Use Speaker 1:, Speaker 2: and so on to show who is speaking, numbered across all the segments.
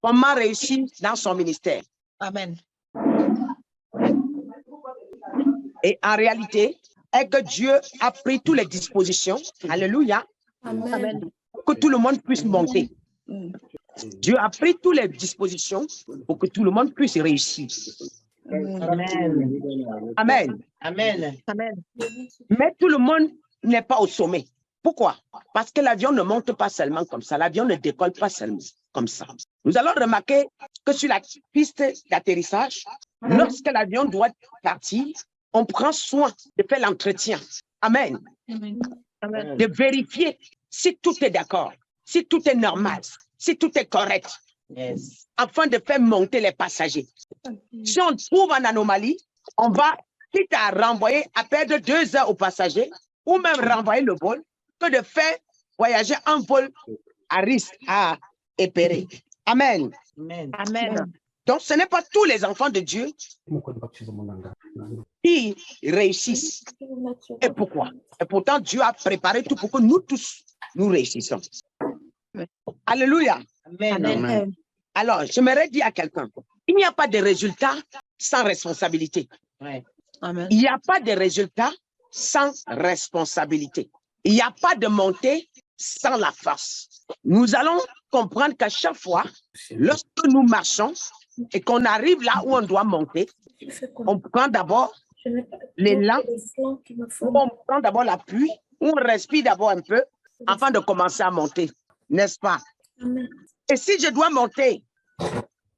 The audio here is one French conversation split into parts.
Speaker 1: comment réussir dans son ministère.
Speaker 2: Amen.
Speaker 1: Et en réalité, est que Dieu a pris toutes les dispositions, alléluia,
Speaker 2: Amen.
Speaker 1: pour que tout le monde puisse monter. Dieu a pris toutes les dispositions pour que tout le monde puisse réussir.
Speaker 2: Amen.
Speaker 1: Amen.
Speaker 2: Amen. Amen.
Speaker 1: Mais tout le monde n'est pas au sommet. Pourquoi? Parce que l'avion ne monte pas seulement comme ça. L'avion ne décolle pas seulement comme ça. Nous allons remarquer que sur la piste d'atterrissage, lorsque l'avion doit partir, on prend soin de faire l'entretien. Amen.
Speaker 2: Amen.
Speaker 1: De vérifier si tout est d'accord, si tout est normal, si tout est correct,
Speaker 2: Yes.
Speaker 1: afin de faire monter les passagers. Si on trouve une anomalie, on va, quitte à renvoyer, à perdre 2 heures aux passagers, ou même renvoyer le vol, que de faire voyager un vol à risque, à épérer. Amen.
Speaker 2: Amen. Amen.
Speaker 1: Donc, ce n'est pas tous les enfants de Dieu qui réussissent. Et pourquoi? Et pourtant, Dieu a préparé tout pour que nous tous, nous réussissons. Alléluia.
Speaker 2: Amen.
Speaker 3: Amen.
Speaker 1: Alors, j'aimerais dire à quelqu'un, il n'y a pas de résultat sans responsabilité.
Speaker 2: Ouais.
Speaker 3: Amen.
Speaker 1: Il n'y a pas de résultat sans responsabilité. Il n'y a pas de montée sans la force. Nous allons comprendre qu'à chaque fois, lorsque nous marchons et qu'on arrive là où on doit monter, on prend d'abord l'élan, on prend d'abord la pluie, on respire d'abord un peu avant de commencer à monter, n'est-ce pas? Et si je dois monter,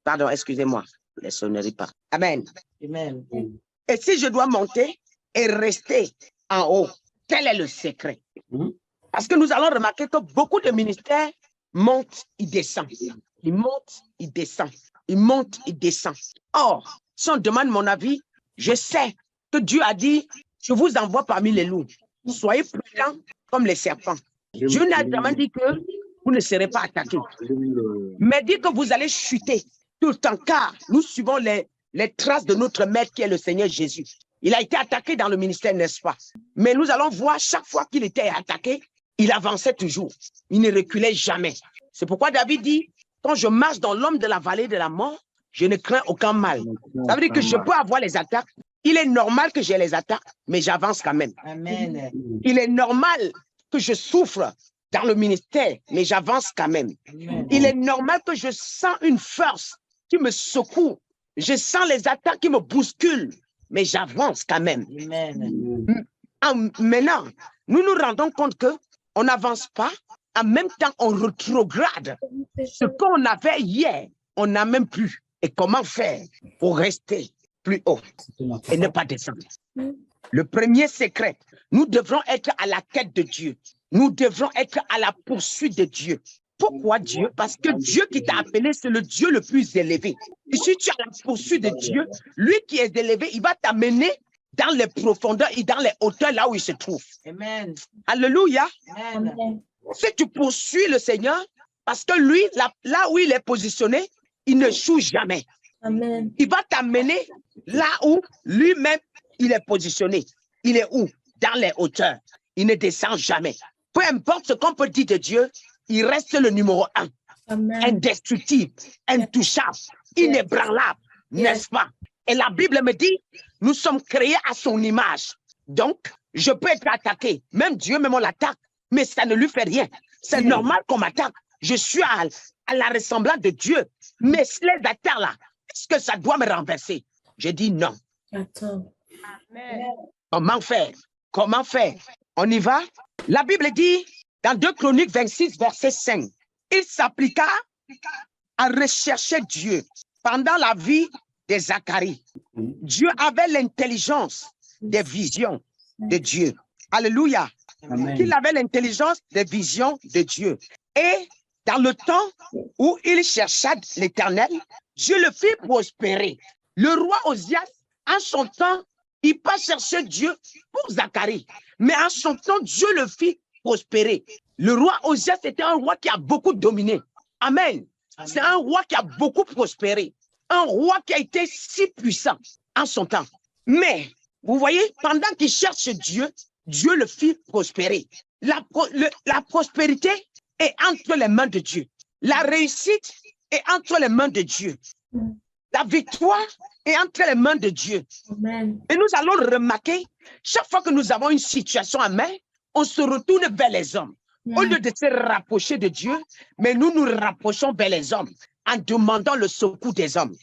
Speaker 1: pardon, excusez-moi, les sonneries pas. Amen.
Speaker 2: Amen.
Speaker 1: Et si je dois monter et rester en haut, quel est le secret? Parce que nous allons remarquer que beaucoup de ministères montent, ils descendent. Ils montent, ils descendent. Ils montent, ils descendent. Or, si on demande mon avis, je sais que Dieu a dit, je vous envoie parmi les loups. Soyez prudents comme les serpents. Dieu n'a jamais dit que vous ne serez pas attaqués, mais dit que vous allez chuter tout le temps, car nous suivons les traces de notre maître qui est le Seigneur Jésus. Il a été attaqué dans le ministère, n'est-ce pas? Mais nous allons voir chaque fois qu'il était attaqué, il avançait toujours. Il ne reculait jamais. C'est pourquoi David dit, quand je marche dans l'ombre de la vallée de la mort, je ne crains aucun mal. Ça veut dire que je peux avoir les attaques. Il est normal que j'ai les attaques, mais j'avance quand même.
Speaker 2: Amen.
Speaker 1: Il est normal que je souffre dans le ministère, mais j'avance quand même.
Speaker 2: Amen.
Speaker 1: Il est normal que je sens une force qui me secoue. Je sens les attaques qui me bousculent, mais j'avance quand même.
Speaker 2: Amen.
Speaker 1: Maintenant, nous nous rendons compte qu'on n'avance pas. En même temps, on rétrograde. Ce qu'on avait hier, on n'a même plus. Et comment faire pour rester plus haut et ne pas descendre? Le premier secret, nous devrons être à la quête de Dieu. Nous devrons être à la poursuite de Dieu. Pourquoi Dieu? Parce que Dieu qui t'a appelé, c'est le Dieu le plus élevé. Et si tu as la poursuite de Dieu, lui qui est élevé, il va t'amener dans les profondeurs et dans les hauteurs là où il se trouve.
Speaker 2: Amen.
Speaker 1: Alléluia.
Speaker 2: Amen.
Speaker 1: Si tu poursuis le Seigneur, parce que lui, là où il est positionné, il ne joue jamais.
Speaker 3: Amen.
Speaker 1: Il va t'amener là où lui-même, il est positionné. Il est où? Dans les hauteurs. Il ne descend jamais. Peu importe ce qu'on peut dire de Dieu, il reste le numéro 1.
Speaker 3: Amen.
Speaker 1: Indestructible, intouchable, inébranlable, n'est-ce pas? Et la Bible me dit, nous sommes créés à son image. Donc, je peux être attaqué. Même Dieu, même on l'attaque, mais ça ne lui fait rien. C'est normal qu'on m'attaque. Je suis à la ressemblance de Dieu. Mais les attaques là, est-ce que ça doit me renverser? Je dis non.
Speaker 3: Attends.
Speaker 1: Comment faire? Comment faire? On y va? La Bible dit, dans 2 Chroniques 26, verset 5, il s'appliqua à rechercher Dieu pendant la vie de Zacharie. Dieu avait l'intelligence des visions de Dieu. Alléluia.
Speaker 2: Amen.
Speaker 1: Il avait l'intelligence des visions de Dieu. Et dans le temps où il chercha l'Éternel, Dieu le fit prospérer. Le roi Osias, en son temps, il pas cherché Dieu pour Zacharie, mais en son temps, Dieu le fit prospérer. Le roi Osias était un roi qui a beaucoup dominé. Amen. C'est un roi qui a beaucoup prospéré. Un roi qui a été si puissant en son temps. Mais, vous voyez, pendant qu'il cherche Dieu, Dieu le fit prospérer. La prospérité est entre les mains de Dieu. La réussite est entre les mains de Dieu. La victoire est entre les mains de Dieu.
Speaker 3: Amen.
Speaker 1: Et nous allons remarquer, chaque fois que nous avons une situation à main, on se retourne vers les hommes. Au lieu de se rapprocher de Dieu, mais nous nous rapprochons vers les hommes en demandant le secours des hommes.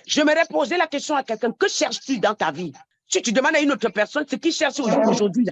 Speaker 1: J'aimerais poser la question à quelqu'un, que cherches-tu dans ta vie? Si tu demandes à une autre personne ce qu'il cherche aujourd'hui,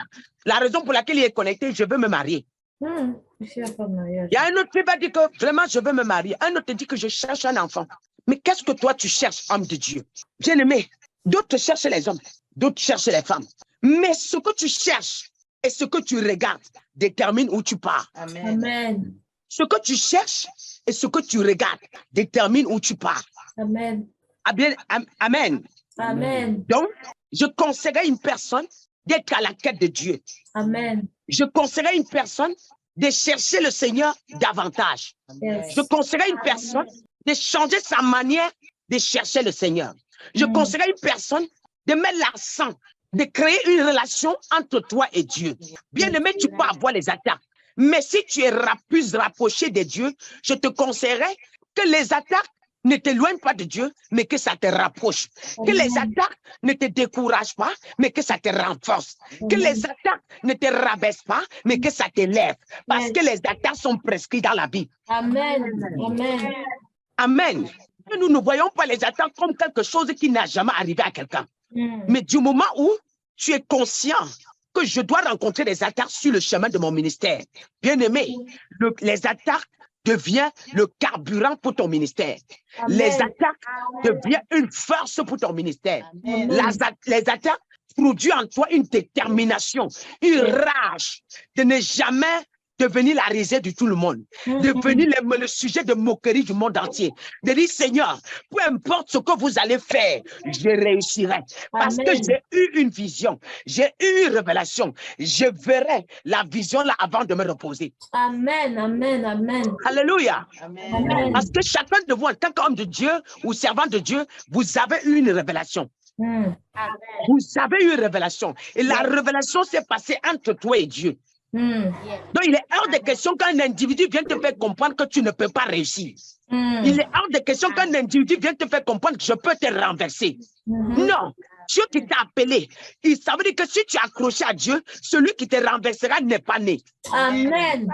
Speaker 1: la raison pour laquelle il est connecté, je veux me marier. Il y a un autre qui va dire que vraiment je veux me marier. Un autre dit que je cherche un enfant. Mais qu'est-ce que toi tu cherches, homme de Dieu? Bien-aimé, d'autres cherchent les hommes, d'autres cherchent les femmes. Mais ce que tu cherches et ce que tu regardes détermine où tu pars.
Speaker 3: Amen.
Speaker 1: Ce que tu cherches et ce que tu regardes détermine où tu pars.
Speaker 3: Amen.
Speaker 1: Ah bien, amen.
Speaker 3: Amen.
Speaker 1: Donc, je conseillerais une personne d'être à la quête de Dieu.
Speaker 3: Amen.
Speaker 1: Je conseillerais une personne de chercher le Seigneur davantage.
Speaker 3: Yes.
Speaker 1: Je conseillerais une personne de changer sa manière de chercher le Seigneur. Je conseillerais une personne de mettre l'accent, de créer une relation entre toi et Dieu. Bien-aimé, tu peux avoir les attaques. Mais si tu es plus rapproché de Dieu, je te conseillerais que les attaques ne t'éloignent pas de Dieu, mais que ça te rapproche. Que les attaques ne te découragent pas, mais que ça te renforce. Que les attaques ne te rabaissent pas, mais que ça t'élève. Parce que les attaques sont prescrites dans la Bible.
Speaker 3: Amen. Amen.
Speaker 1: Amen. Nous ne voyons pas les attaques comme quelque chose qui n'a jamais arrivé à quelqu'un. Mais du moment où tu es conscient que je dois rencontrer des attaques sur le chemin de mon ministère, bien-aimé, les attaques deviennent le carburant pour ton ministère.
Speaker 3: Amen.
Speaker 1: Les attaques deviennent une force pour ton ministère. Les attaques produisent en toi une détermination, une rage de ne jamais devenir la risée de tout le monde, devenir le sujet de moquerie du monde entier, de dire Seigneur, peu importe ce que vous allez faire, je réussirai. Parce que j'ai eu une vision, j'ai eu une révélation, je verrai la vision là avant de me reposer.
Speaker 3: Amen. Amen. Amen.
Speaker 1: Alléluia.
Speaker 3: Amen.
Speaker 1: Parce que chacun de vous, en tant qu'homme de Dieu ou servant de Dieu, vous avez eu une révélation. Vous avez eu une révélation. Et la révélation s'est passée entre toi et Dieu. Donc, il est hors de question qu'un individu vienne te faire comprendre que tu ne peux pas réussir. Il est hors de question qu'un individu vienne te faire comprendre que je peux te renverser. Non, Dieu qui t'a appelé, ça veut dire que si tu es accroché à Dieu, celui qui te renversera n'est pas né.
Speaker 3: Amen.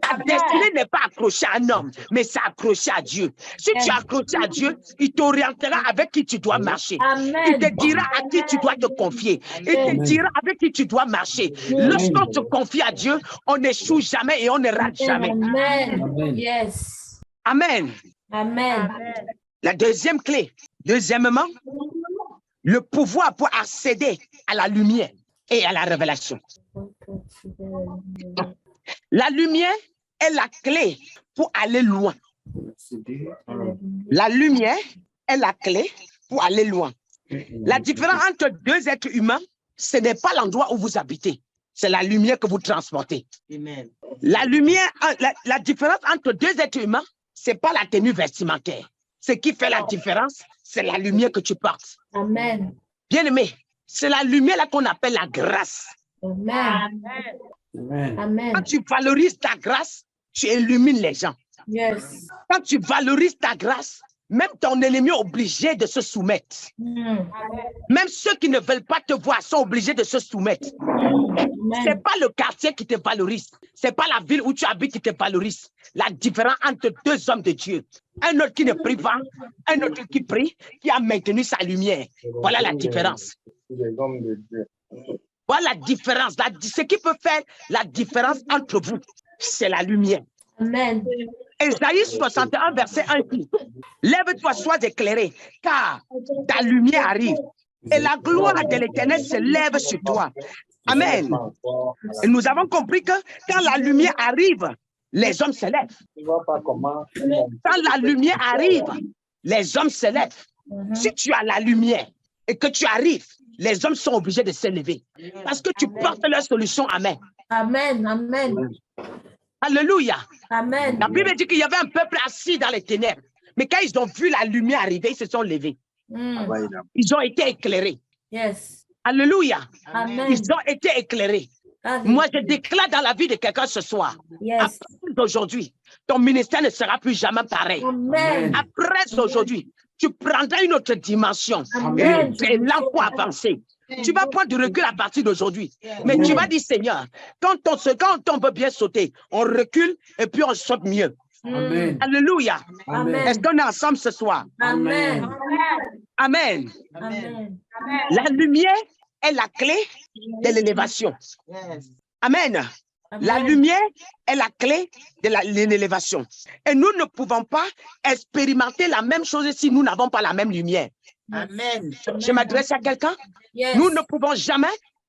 Speaker 1: Ta destinée n'est pas accrochée à un homme, mais c'est accroché à Dieu. Si tu es accroché à Dieu, il t'orientera avec qui tu dois marcher.
Speaker 3: Amen.
Speaker 1: Il te dira à qui tu dois te confier. Il te dira avec qui tu dois marcher. Lorsqu'on se confie à Dieu, on n'échoue jamais et on ne rate jamais.
Speaker 3: Amen. Yes.
Speaker 1: Amen.
Speaker 3: Amen.
Speaker 1: La deuxième clé. Deuxièmement, le pouvoir pour accéder à la lumière et à la révélation. La lumière est la clé pour aller loin. La lumière est la clé pour aller loin. La différence entre deux êtres humains, ce n'est pas l'endroit où vous habitez. C'est la lumière que vous transportez.
Speaker 2: Amen.
Speaker 1: La lumière, la différence entre deux êtres humains, ce n'est pas la tenue vestimentaire. Ce qui fait la différence, c'est la lumière que tu portes.
Speaker 3: Amen.
Speaker 1: Bien-aimé, c'est la lumière là qu'on appelle la grâce.
Speaker 3: Amen. Amen.
Speaker 1: Quand tu valorises ta grâce, tu illumines les gens.
Speaker 3: Yes.
Speaker 1: Quand tu valorises ta grâce, même ton ennemi est obligé de se soumettre. Même ceux qui ne veulent pas te voir sont obligés de se soumettre. Ce n'est pas le quartier qui te valorise. Ce n'est pas la ville où tu habites qui te valorise. La différence entre deux hommes de Dieu. Un autre qui ne prie pas, un autre qui prie, qui a maintenu sa lumière. Voilà la différence. Voilà la différence. Ce qui peut faire la différence entre vous, c'est la lumière.
Speaker 3: Amen.
Speaker 1: Ésaïe 61, verset 1 dit, lève-toi, sois éclairé, car ta lumière arrive et la gloire de l'Éternel se lève sur toi. Amen. Et nous avons compris que quand la lumière arrive, les hommes se lèvent. Quand la lumière arrive, les hommes se lèvent. Si tu as la lumière et que tu arrives, les hommes sont obligés de se lever parce que tu portes leur solution. Amen.
Speaker 3: Amen. Amen.
Speaker 1: Alléluia.
Speaker 3: Amen.
Speaker 1: La Bible dit qu'il y avait un peuple assis dans les ténèbres. Mais quand ils ont vu la lumière arriver, ils se sont levés. Ils ont été éclairés.
Speaker 3: Yes.
Speaker 1: Alléluia.
Speaker 3: Amen.
Speaker 1: Ils ont été éclairés. Moi, je déclare dans la vie de quelqu'un ce soir. À
Speaker 3: Yes.
Speaker 1: partir d'aujourd'hui, ton ministère ne sera plus jamais pareil.
Speaker 3: Amen.
Speaker 1: Après aujourd'hui, tu prendras une autre dimension.
Speaker 3: Amen.
Speaker 1: Et l'enfant avancé. Tu vas prendre du recul à partir d'aujourd'hui. Mais tu vas dire, Seigneur, quand on veut bien sauter, on recule et puis on saute mieux.
Speaker 2: Amen.
Speaker 1: Alléluia.
Speaker 3: Amen.
Speaker 1: Est-ce qu'on est ensemble ce soir?
Speaker 3: Amen.
Speaker 1: Amen.
Speaker 3: Amen.
Speaker 1: La lumière est la clé de l'élévation.
Speaker 2: Yes.
Speaker 1: Amen. La lumière est la clé de l'élévation. Et nous ne pouvons pas expérimenter la même chose si nous n'avons pas la même lumière.
Speaker 2: Amen.
Speaker 1: Je m'adresse à quelqu'un.
Speaker 3: Yes.
Speaker 1: Nous ne pouvons jamais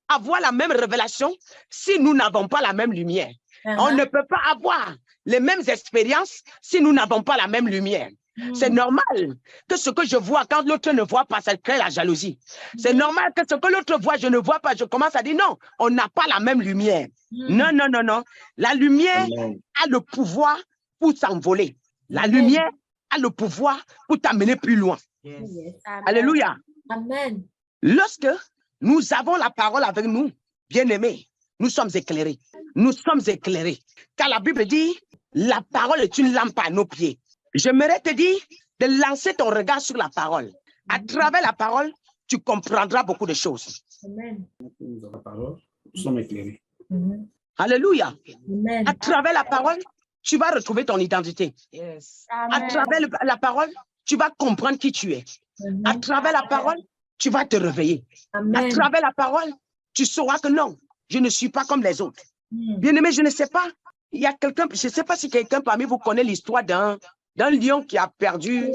Speaker 1: avoir la même révélation si nous n'avons pas la même lumière. On ne peut pas avoir les mêmes expériences si nous n'avons pas la même lumière. C'est normal que ce que je vois, quand l'autre ne voit pas, ça crée la jalousie. C'est normal que ce que l'autre voit, je ne vois pas. Je commence à dire non, on n'a pas la même lumière. Non, non, non, non. La lumière a le pouvoir pour s'envoler. La lumière a le pouvoir pour t'amener plus loin.
Speaker 2: Yes.
Speaker 1: Alléluia.
Speaker 3: Amen.
Speaker 1: Lorsque nous avons la parole avec nous, bien-aimés, nous sommes éclairés. Nous sommes éclairés. Car la Bible dit, la parole est une lampe à nos pieds. J'aimerais te dire de lancer ton regard sur la parole. À travers la parole, tu comprendras beaucoup de choses.
Speaker 3: Amen.
Speaker 4: Nous avons la parole, nous sommes éclairés.
Speaker 1: Alléluia.
Speaker 3: Amen.
Speaker 1: À travers la parole, tu vas retrouver ton identité.
Speaker 2: Yes.
Speaker 1: À travers la parole, tu vas comprendre qui tu es. À travers la parole, tu vas te réveiller. À
Speaker 3: Amen.
Speaker 1: travers la parole, tu sauras que non, je ne suis pas comme les autres. Bien-aimé, je ne sais pas. Il y a quelqu'un, je ne sais pas si quelqu'un parmi vous connaît l'histoire d'un lion qui a perdu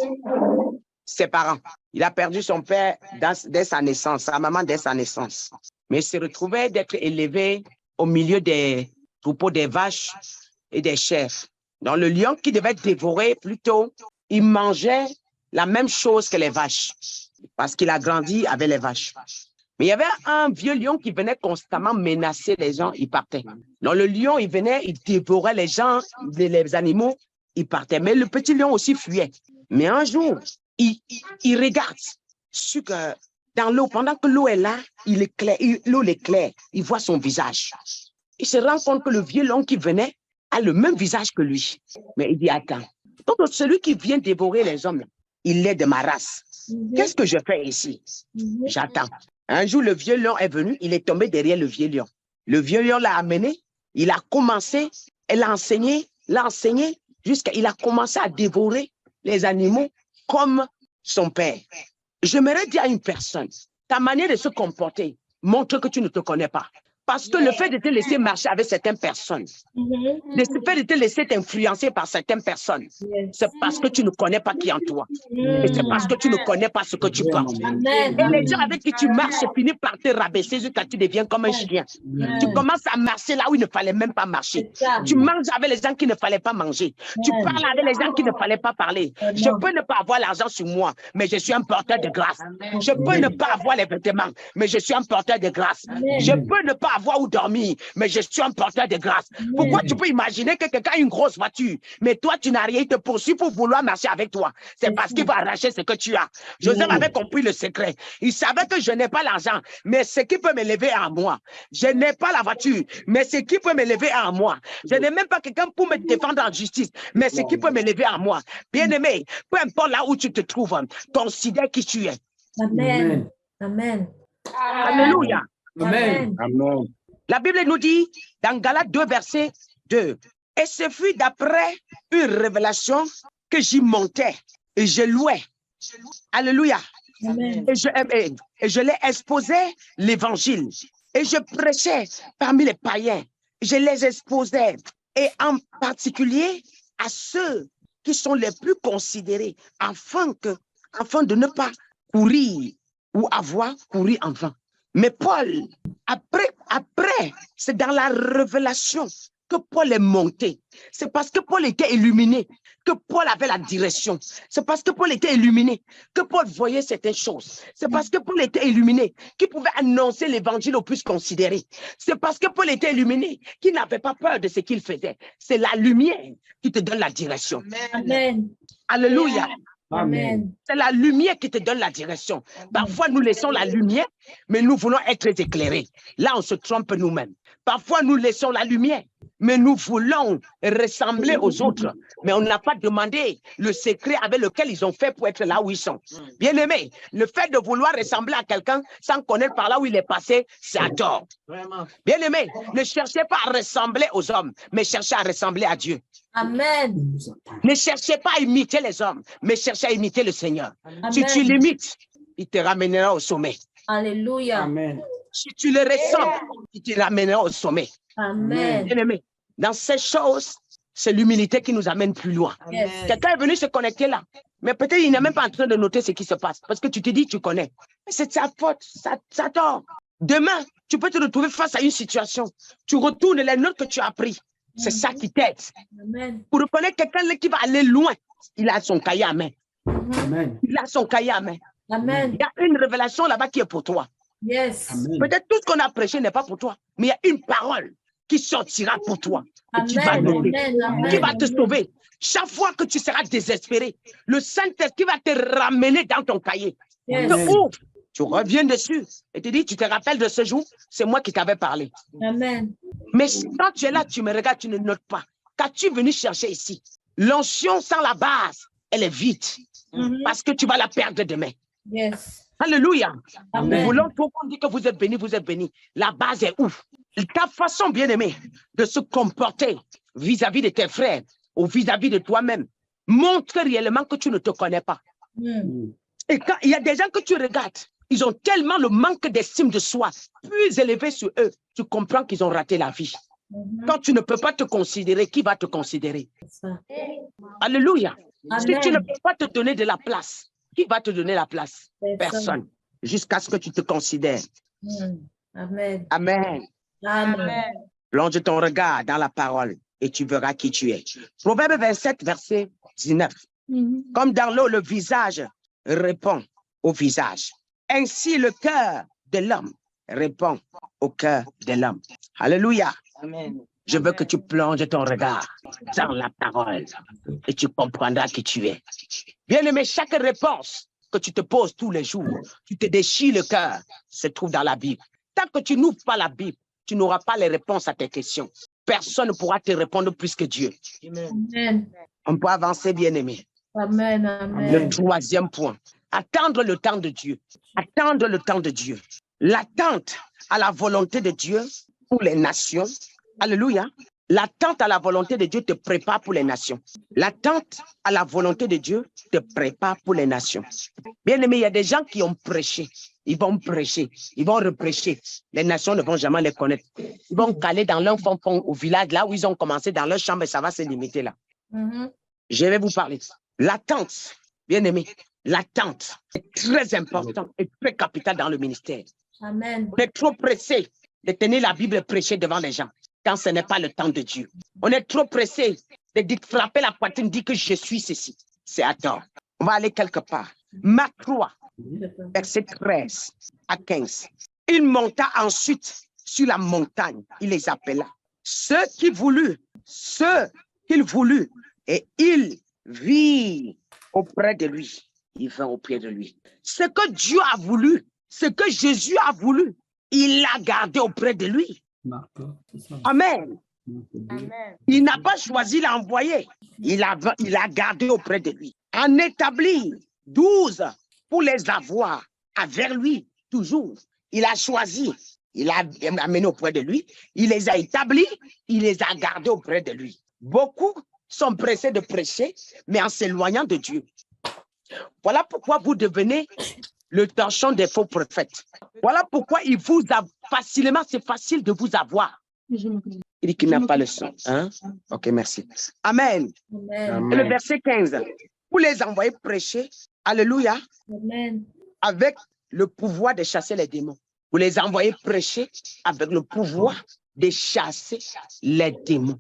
Speaker 1: ses parents. Il a perdu son père dès sa naissance, sa maman dès sa naissance. Mais il se retrouvait d'être élevé au milieu des troupeaux des vaches et des chèvres. Donc le lion qui devait dévorer plutôt, il mangeait la même chose que les vaches parce qu'il a grandi avec les vaches. Mais il y avait un vieux lion qui venait constamment menacer les gens, il partait. Donc le lion, il venait, il dévorait les gens, les animaux, il partait. Mais le petit lion aussi fuyait. Mais un jour, il regarde sur que dans l'eau, pendant que l'eau est là, l'eau l'éclaire, il voit son visage. Il se rend compte que le vieux lion qui venait a le même visage que lui. Mais il dit, attends, donc celui qui vient dévorer les hommes, il est de ma race. Qu'est-ce que je fais ici? J'attends. Un jour, le vieux lion est venu, il est tombé derrière le vieux lion. Le vieux lion l'a amené, il a commencé, elle a enseigné, jusqu'à il a commencé à dévorer les animaux comme son père. J'aimerais dire à une personne, ta manière de se comporter montre que tu ne te connais pas. Parce que le fait de te laisser marcher avec certaines personnes, le fait de te laisser t'influencer par certaines personnes, c'est parce que tu ne connais pas qui est en toi. Et c'est parce que tu ne connais pas ce que tu penses.
Speaker 3: Amen.
Speaker 1: Et les gens avec qui tu marches finissent par te rabaisser jusqu'à tu deviens comme un chien. Tu commences à marcher là où il ne fallait même pas marcher. Tu manges avec les gens qui ne fallait pas manger. Tu parles avec les gens qui ne fallait pas parler. Je peux ne pas avoir l'argent sur moi, mais je suis un porteur de grâce. Je peux ne pas avoir les vêtements, mais je suis un porteur de grâce. Je peux ne pas avoir où dormir, mais je suis un porteur de grâce. Pourquoi tu peux imaginer que quelqu'un a une grosse voiture, mais toi tu n'as rien, il te poursuit pour vouloir marcher avec toi? C'est parce qu'il va arracher ce que tu as. Joseph avait compris le secret. Il savait que je n'ai pas l'argent, mais ce qui peut m'élever à moi. Je n'ai pas la voiture, mais ce qui peut m'élever à moi. Je n'ai même pas quelqu'un pour me défendre en justice, mais ce qui peut m'élever à moi. Bien-aimé, peu importe là où tu te trouves, considère qui tu es.
Speaker 3: Amen. Amen.
Speaker 1: Alléluia.
Speaker 3: Amen.
Speaker 4: Amen.
Speaker 1: La Bible nous dit dans Galates 2, verset 2, et ce fut d'après une révélation que j'y montais et je louais. Alléluia.
Speaker 3: Amen.
Speaker 1: Et je l'ai exposé l'évangile. Et je prêchais parmi les païens. Je les exposais. Et en particulier à ceux qui sont les plus considérés, afin de ne pas courir ou avoir couru en vain. Mais Paul, après, c'est dans la révélation que Paul est monté. C'est parce que Paul était illuminé que Paul avait la direction. C'est parce que Paul était illuminé que Paul voyait certaines choses. C'est parce que Paul était illuminé qu'il pouvait annoncer l'évangile au plus considéré. C'est parce que Paul était illuminé qu'il n'avait pas peur de ce qu'il faisait. C'est la lumière qui te donne la direction.
Speaker 3: Amen.
Speaker 1: Alléluia.
Speaker 3: Amen.
Speaker 1: C'est la lumière qui te donne la direction. Parfois, nous laissons la lumière, mais nous voulons être éclairés. Là, on se trompe nous-mêmes. Parfois, nous laissons la lumière, mais nous voulons ressembler aux autres. Mais on n'a pas demandé le secret avec lequel ils ont fait pour être là où ils sont. Bien-aimé, le fait de vouloir ressembler à quelqu'un sans connaître par là où il est passé, c'est à tort. Bien-aimé, ne cherchez pas à ressembler aux hommes, mais cherchez à ressembler à Dieu.
Speaker 3: Amen.
Speaker 1: Ne cherchez pas à imiter les hommes, mais cherchez à imiter le Seigneur. Si
Speaker 3: Amen.
Speaker 1: tu l'imites, il te ramènera au sommet.
Speaker 3: Alléluia.
Speaker 4: Amen.
Speaker 1: Si tu le ressembles, il te ramènera au sommet.
Speaker 3: Amen.
Speaker 1: Bien-aimé, dans ces choses, c'est l'humilité qui nous amène plus loin.
Speaker 3: Yes.
Speaker 1: Quelqu'un est venu se connecter là, mais peut-être il n'est même pas en train de noter ce qui se passe, parce que tu te dis, tu connais. Mais c'est sa faute, ça tort. Demain, tu peux te retrouver face à une situation. Tu retournes les notes que tu as apprises. C'est ça qui t'aide.
Speaker 3: Amen.
Speaker 1: Pour reconnaître quelqu'un qui va aller loin, il a son cahier à main.
Speaker 4: Amen.
Speaker 1: Il a son cahier à main.
Speaker 3: Amen.
Speaker 1: Il y a une révélation là-bas qui est pour toi.
Speaker 3: Yes.
Speaker 4: Amen.
Speaker 1: Peut-être tout ce qu'on a prêché n'est pas pour toi, mais il y a une parole qui sortira pour toi. Et qui va
Speaker 3: Amen.
Speaker 1: noter,
Speaker 3: Amen.
Speaker 1: qui va te
Speaker 3: Amen.
Speaker 1: sauver. Chaque fois que tu seras désespéré, le Saint-Esprit va te ramener dans ton cahier.
Speaker 3: Yes.
Speaker 1: Te ouvre, tu reviens dessus et te dis, tu te rappelles de ce jour, c'est moi qui t'avais parlé.
Speaker 3: Amen.
Speaker 1: Mais quand tu es là, tu me regardes, tu ne notes pas. Qu'as-tu venu chercher ici? L'onction sans la base, elle est vide. Parce que tu vas la perdre demain.
Speaker 3: Yes.
Speaker 1: Alléluia.
Speaker 3: Amen.
Speaker 1: Nous voulons tout dire que vous êtes bénis, vous êtes bénis. La base est où? Ta façon, bien-aimée, de se comporter vis-à-vis de tes frères ou vis-à-vis de toi-même montre réellement que tu ne te connais pas. Et quand il y a des gens que tu regardes, ils ont tellement le manque d'estime de soi plus élevé sur eux, tu comprends qu'ils ont raté la vie. Quand tu ne peux pas te considérer, qui va te considérer?
Speaker 3: Ça.
Speaker 1: Alléluia. Si tu ne
Speaker 3: Amen.
Speaker 1: peux pas te donner de la place, qui va te donner la place? Personne. Jusqu'à ce que tu te considères.
Speaker 3: Amen.
Speaker 1: Amen.
Speaker 3: Amen.
Speaker 1: Plonge ton regard dans la parole et tu verras qui tu es. Proverbe 27, verset 19. Comme dans l'eau, le visage répond au visage. Ainsi, le cœur de l'homme répond au cœur de l'homme. Alléluia.
Speaker 2: Amen.
Speaker 1: Je veux que tu plonges ton regard dans la parole et tu comprendras qui tu es. Bien-aimé, chaque réponse que tu te poses tous les jours, tu te déchires le cœur, se trouve dans la Bible. Tant que tu n'ouvres pas la Bible, tu n'auras pas les réponses à tes questions. Personne ne pourra te répondre plus que Dieu.
Speaker 3: Amen.
Speaker 1: On peut avancer, bien-aimé.
Speaker 3: Amen.
Speaker 1: Le
Speaker 3: Amen.
Speaker 1: troisième point, attendre le temps de Dieu. Attendre le temps de Dieu. L'attente à la volonté de Dieu pour les nations. Alléluia. L'attente à la volonté de Dieu te prépare pour les nations. L'attente à la volonté de Dieu te prépare pour les nations. Bien aimé, il y a des gens qui ont prêché. Ils vont prêcher, ils vont reprêcher. Les nations ne vont jamais les connaître. Ils vont caler dans leur fond au village, là où ils ont commencé, dans leur chambre, et ça va se limiter là. Je vais vous parler. L'attente, bien aimé, l'attente est très importante et très capitale dans le ministère.
Speaker 3: Amen.
Speaker 1: On est trop pressé de tenir la Bible et prêcher devant les gens quand ce n'est pas le temps de Dieu. On est trop pressé de dire, frapper la poitrine, dire que je suis ceci. C'est à tort. On va aller quelque part. Marc 3, verset 13 à 15. Il monta ensuite sur la montagne. Il les appela. Ceux qu'il voulut, et il vit auprès de lui. Il vint auprès de lui. Ce que Dieu a voulu, ce que Jésus a voulu, il l'a gardé auprès de lui. Amen.
Speaker 2: Amen.
Speaker 1: Il n'a pas choisi l'envoyer. Il a gardé auprès de lui. En établir 12 pour les avoir avec lui toujours. Il a choisi. Il a amené auprès de lui. Il les a établis. Il les a gardés auprès de lui. Beaucoup sont pressés de prêcher, mais en s'éloignant de Dieu. Voilà pourquoi vous devenez le torchon des faux prophètes. Voilà pourquoi il vous a facilement, c'est facile de vous avoir. Il dit qu'il n'a pas le son. Hein? Ok, merci. Amen.
Speaker 3: Amen.
Speaker 1: Et le verset 15. Vous les envoyez prêcher, alléluia,
Speaker 3: Amen.
Speaker 1: avec le pouvoir de chasser les démons. Vous les envoyez prêcher avec le pouvoir de chasser les démons.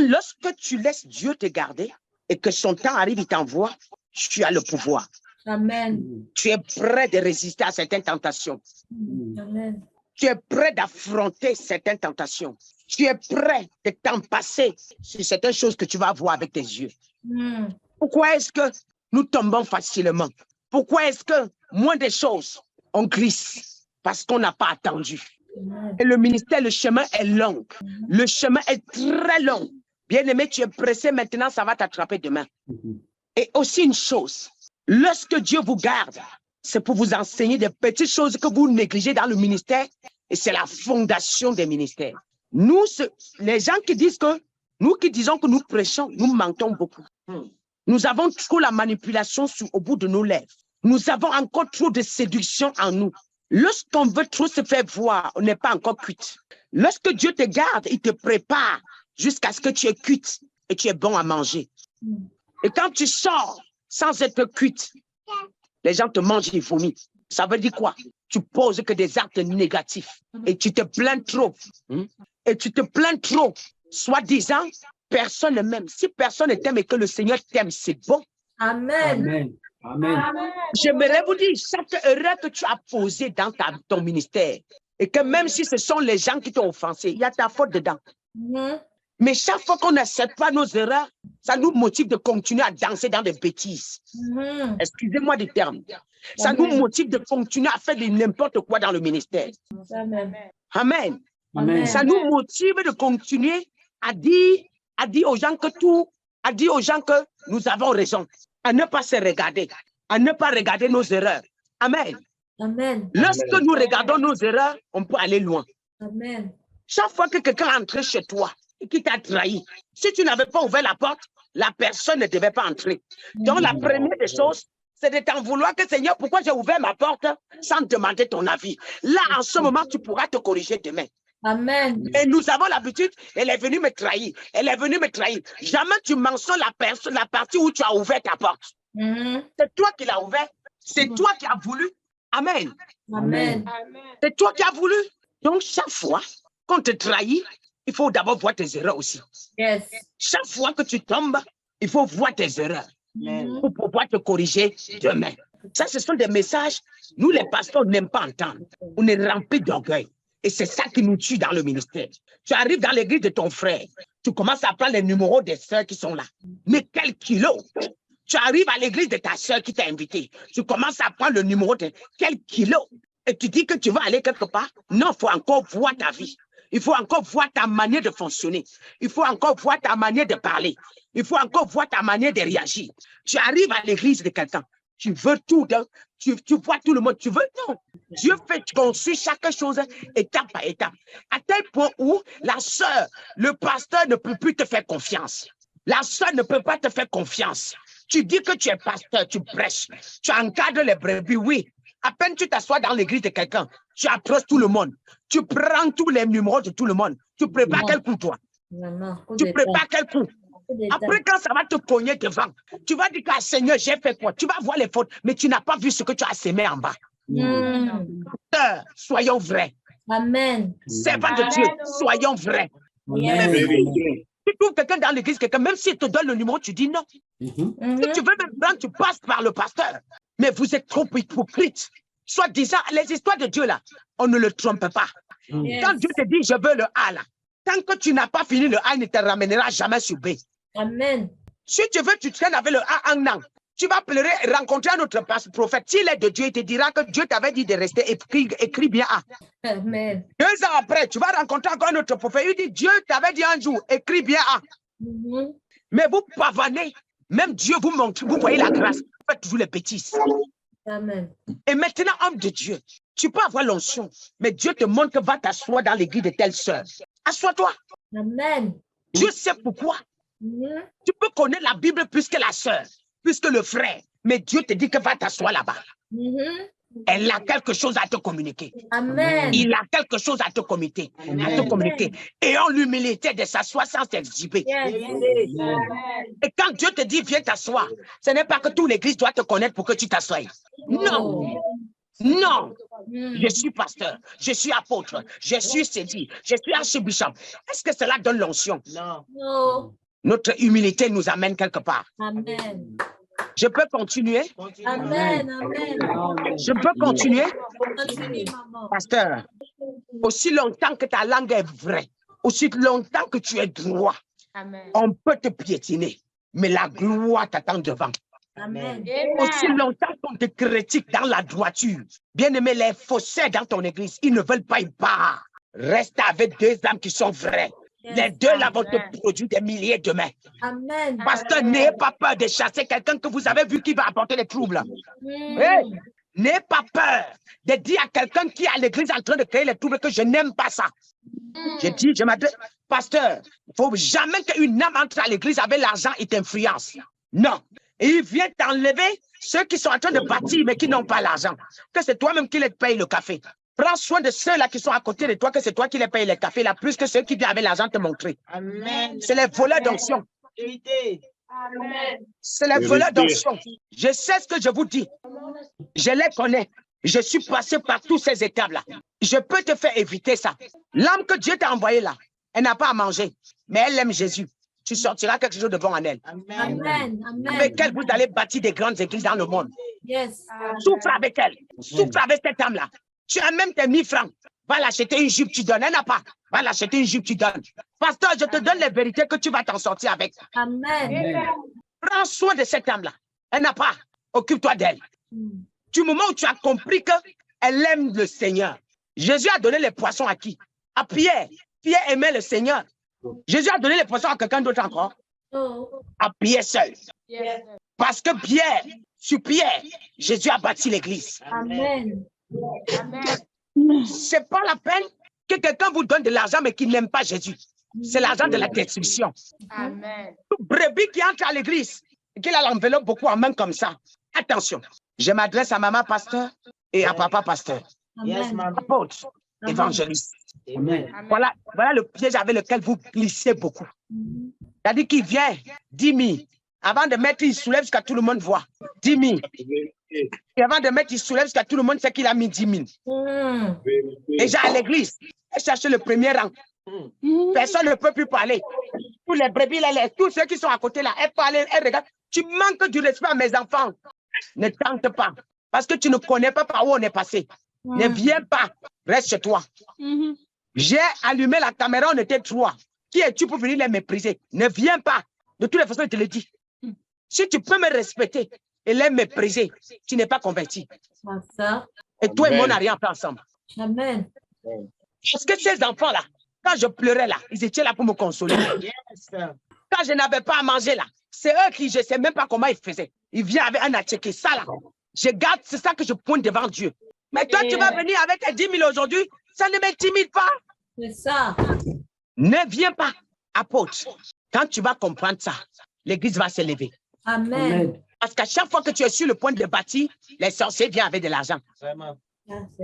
Speaker 1: Lorsque tu laisses Dieu te garder et que son temps arrive, il t'envoie, tu as le pouvoir.
Speaker 3: Amen.
Speaker 1: Tu es prêt de résister à certaines tentations.
Speaker 3: Amen.
Speaker 1: Tu es prêt d'affronter certaines tentations. Tu es prêt de t'en passer sur certaines choses que tu vas voir avec tes yeux. Pourquoi est-ce que nous tombons facilement. Pourquoi est-ce que moins de choses, on glisse? Parce qu'on n'a pas attendu. Et le ministère, le chemin est long. Le chemin est très long. Bien-aimé, tu es pressé maintenant, ça va t'attraper demain. Et aussi une chose, lorsque Dieu vous garde, c'est pour vous enseigner des petites choses que vous négligez dans le ministère et c'est la fondation des ministères. Nous, les gens qui disent que, nous qui disons que nous prêchons, nous mentons beaucoup. Nous avons trop la manipulation au bout de nos lèvres. Nous avons encore trop de séduction en nous. Lorsqu'on veut trop se faire voir, on n'est pas encore cuite. Lorsque Dieu te garde, il te prépare jusqu'à ce que tu es cuite et tu es bon à manger. Et quand tu sors sans être cuite, les gens te mangent et vomissent. Ça veut dire quoi? Tu poses que des actes négatifs et tu te plains trop. Et tu te plains trop. Soi-disant, personne ne m'aime. Si personne ne t'aime et que le Seigneur t'aime, c'est bon.
Speaker 3: Amen.
Speaker 4: Amen.
Speaker 1: J'aimerais vous dire, chaque erreur que tu as posée dans ton ministère, et que même si ce sont les gens qui t'ont offensé, il y a ta faute dedans. Mais chaque fois qu'on n'accepte pas nos erreurs, ça nous motive de continuer à danser dans des bêtises. Excusez-moi du terme. Ça nous motive de continuer à faire n'importe quoi dans le ministère. Amen.
Speaker 4: Amen.
Speaker 1: Ça nous motive de continuer à dire aux gens que nous avons raison, à ne pas se regarder, à ne pas regarder nos erreurs. Amen.
Speaker 3: Amen.
Speaker 1: Lorsque nous regardons nos erreurs, on peut aller loin.
Speaker 3: Amen.
Speaker 1: Chaque fois que quelqu'un est entré chez toi et qui t'a trahi, si tu n'avais pas ouvert la porte, la personne ne devait pas entrer. Donc la première des choses, c'est de t'en vouloir que Seigneur, pourquoi j'ai ouvert ma porte sans demander ton avis? Là, en ce moment, tu pourras te corriger demain.
Speaker 3: Amen.
Speaker 1: Et nous avons l'habitude, elle est venue me trahir. Elle est venue me trahir. Jamais tu mentionnes la partie où tu as ouvert ta porte. C'est toi qui l'as ouvert. C'est toi qui as voulu. Amen.
Speaker 3: Amen.
Speaker 1: C'est toi qui as voulu. Donc, chaque fois qu'on te trahit, il faut d'abord voir tes erreurs aussi.
Speaker 3: Yes.
Speaker 1: Chaque fois que tu tombes, il faut voir tes erreurs pour pouvoir te corriger demain. Ça, ce sont des messages, nous les pasteurs n'aiment pas entendre. On est remplis d'orgueil. Et c'est ça qui nous tue dans le ministère. Tu arrives dans l'église de ton frère, tu commences à prendre les numéros des sœurs qui sont là. Mais quel kilo! Tu arrives à l'église de ta sœur qui t'a invité, tu commences à prendre le numéro de quel kilo! Et tu dis que tu vas aller quelque part. Non, il faut encore voir ta vie. Il faut encore voir ta manière de fonctionner. Il faut encore voir ta manière de parler. Il faut encore voir ta manière de réagir. Tu arrives à l'église de quelqu'un. Tu veux tout, tu vois tout le monde. Tu veux, non. Dieu fait construire chaque chose étape par étape. À tel point où la sœur, le pasteur ne peut plus te faire confiance. La sœur ne peut pas te faire confiance. Tu dis que tu es pasteur, tu prêches, tu encadres les brebis, oui. À peine tu t'assois dans l'église de quelqu'un, tu approches tout le monde. Tu prends tous les numéros de tout le monde. Tu prépares quel coup, toi? Tu prépares quel coup? Après, quand ça va te cogner devant, tu vas dire que Seigneur, j'ai fait quoi? Tu vas voir les fautes, mais tu n'as pas vu ce que tu as sémé en bas. Soyons vrais.
Speaker 3: Amen.
Speaker 1: Servants de Dieu, soyons vrais.
Speaker 3: Yes.
Speaker 1: Tu trouves quelqu'un dans l'église, quelqu'un, même s'il te donne le numéro, tu dis non. Si tu veux même prendre, tu passes par le pasteur. Mais vous êtes trop hypocrite. Soit disant, les histoires de Dieu là, on ne le trompe pas.
Speaker 3: Yes.
Speaker 1: Quand Dieu te dit, je veux le A là, tant que tu n'as pas fini le A, il ne te ramènera jamais sur B.
Speaker 3: Amen.
Speaker 1: Si tu veux, tu traînes avec le A en an. Tu vas pleurer, rencontrer un autre prophète. S'il est de Dieu, il te dira que Dieu t'avait dit de rester, écris bien A.
Speaker 3: Amen.
Speaker 1: 2 ans après, tu vas rencontrer encore un autre prophète. Il dit, Dieu t'avait dit un jour, écris bien A. Mais vous pavanez, même Dieu vous montre, vous voyez la grâce. Vous faites toujours les bêtises.
Speaker 3: Amen.
Speaker 1: Et maintenant, homme de Dieu, tu peux avoir l'onction, mais Dieu te montre que va t'asseoir dans l'église de telle sœur. Assois-toi.
Speaker 3: Amen.
Speaker 1: Dieu sait pourquoi. Tu peux connaître la Bible plus que la sœur, plus que le frère, mais Dieu te dit que va t'asseoir là-bas. Elle a quelque chose à te communiquer.
Speaker 3: Amen.
Speaker 1: Il a quelque chose à te communiquer. Et en l'humilité de s'asseoir sans s'exhiber.
Speaker 3: Yes.
Speaker 1: Et quand Dieu te dit, viens t'asseoir, ce n'est pas que toute l'église doit te connaître pour que tu t'assoies. Non. Non. Je suis pasteur, je suis apôtre, je suis saisi, je suis archbishop. Est-ce que cela donne l'onction?
Speaker 3: No.
Speaker 1: Notre humilité nous amène quelque part.
Speaker 3: Amen.
Speaker 1: Je peux continuer?
Speaker 3: Amen. Amen.
Speaker 1: Je peux continuer?
Speaker 3: Continue, maman.
Speaker 1: Pasteur, aussi longtemps que ta langue est vraie, aussi longtemps que tu es droit,
Speaker 2: Amen.
Speaker 1: on peut te piétiner, mais la gloire t'attend devant.
Speaker 3: Amen.
Speaker 1: Aussi longtemps qu'on te critique dans la droiture, bien-aimé, les faussaires dans ton église, ils ne veulent pas y part. Reste avec deux âmes qui sont vraies.
Speaker 3: Yes.
Speaker 1: Les deux là vont
Speaker 2: Amen.
Speaker 1: te produire des milliers demain.
Speaker 3: Amen.
Speaker 1: Pasteur, n'ayez pas peur de chasser quelqu'un que vous avez vu qui va apporter des troubles.
Speaker 3: Mm.
Speaker 1: Hey, n'ayez pas peur de dire à quelqu'un qui est à l'église en train de créer les troubles que je n'aime pas ça. Je dis, je m'adresse, pasteur, il ne faut jamais qu'une âme entre à l'église avec l'argent et t'influence. Non. Et il vient t'enlever ceux qui sont en train de bâtir mais qui n'ont pas l'argent. Que c'est toi-même qui les paye le café. Prends soin de ceux-là qui sont à côté de toi, que c'est toi qui les paye le café, là, plus que ceux qui viennent avec l'argent te montrer.
Speaker 2: Amen.
Speaker 1: C'est les voleurs d'onction.
Speaker 2: Vérité.
Speaker 1: C'est les voleurs d'onction. Je sais ce que je vous dis. Je les connais. Je suis passé par tous ces étapes-là. Je peux te faire éviter ça. L'âme que Dieu t'a envoyée là, elle n'a pas à manger, mais elle aime Jésus. Tu sortiras quelque chose de bon en elle.
Speaker 2: Amen.
Speaker 3: Amen. Amen.
Speaker 1: Avec elle, vous allez bâtir des grandes églises dans le monde.
Speaker 3: Yes.
Speaker 1: Souffre avec elle. Souffre avec cette âme-là. Tu as même tes 1000 francs. Va l'acheter une jupe, tu donnes. Elle n'a pas. Va l'acheter une jupe, tu donnes. Pasteur, je te donne les vérités que tu vas t'en sortir avec.
Speaker 3: Amen.
Speaker 1: Prends soin de cette âme-là. Elle n'a pas. Occupe-toi d'elle.
Speaker 3: Mm.
Speaker 1: Du moment où tu as compris qu'elle aime le Seigneur. Jésus a donné les poissons à qui? À Pierre. Pierre aimait le Seigneur. Jésus a donné les poissons à quelqu'un d'autre encore?
Speaker 3: Oh.
Speaker 1: À Pierre seul. Parce que Pierre, sur Pierre, Jésus a bâti l'église.
Speaker 3: Amen.
Speaker 1: C'est pas la peine que quelqu'un vous donne de l'argent mais qui n'aime pas Jésus. C'est l'argent de la destruction.
Speaker 2: Amen.
Speaker 1: Tout brebis qui entre à l'église et qu'il a l'enveloppe beaucoup en main comme ça. Attention, je m'adresse à maman pasteur et à papa pasteur.
Speaker 2: Yes,
Speaker 3: Amen.
Speaker 2: maman.
Speaker 1: Apôtre, évangéliste.
Speaker 4: Amen.
Speaker 1: Voilà le piège avec lequel vous glissez beaucoup.
Speaker 3: Mm.
Speaker 1: C'est-à-dire qu'il vient 10 000. Avant de mettre, il soulève jusqu'à tout le monde voit. 10 000. Et avant de mettre, il soulève jusqu'à tout le monde sait qu'il a mis 10 000.
Speaker 3: Mm.
Speaker 1: Et j'ai à l'église, elle cherche le premier rang. Personne ne peut plus parler. Tous les brebis, là, tous ceux qui sont à côté là, elle parle, elle regarde. Tu manques du respect à mes enfants. Ne tente pas. Parce que tu ne connais pas par où on est passé. Ne viens pas. Reste chez toi. J'ai allumé la caméra, on était trois. Qui es-tu pour venir les mépriser? Ne viens pas. De toutes les façons, je te le dis. Si tu peux me respecter et les mépriser, tu n'es pas converti.
Speaker 3: Ça.
Speaker 1: Et toi et moi, on n'a rien fait ensemble.
Speaker 3: Amen.
Speaker 1: Parce que ces enfants-là, quand je pleurais là, ils étaient là pour me consoler.
Speaker 2: Yes.
Speaker 1: Quand je n'avais pas à manger là, c'est eux qui, je ne sais même pas comment ils faisaient. Ils viennent avec un attiqué. Ça là, je garde, c'est ça que je pointe devant Dieu. Mais toi, tu vas venir avec tes 10 000 aujourd'hui, ça ne m'intimide pas.
Speaker 3: C'est ça.
Speaker 1: Ne viens pas, apôtre. Quand tu vas comprendre ça, l'église va s'élever.
Speaker 3: Amen.
Speaker 4: Amen.
Speaker 1: Parce qu'à chaque fois que tu es sur le point de bâtir, les sorciers viennent avec de l'argent.
Speaker 2: Vraiment.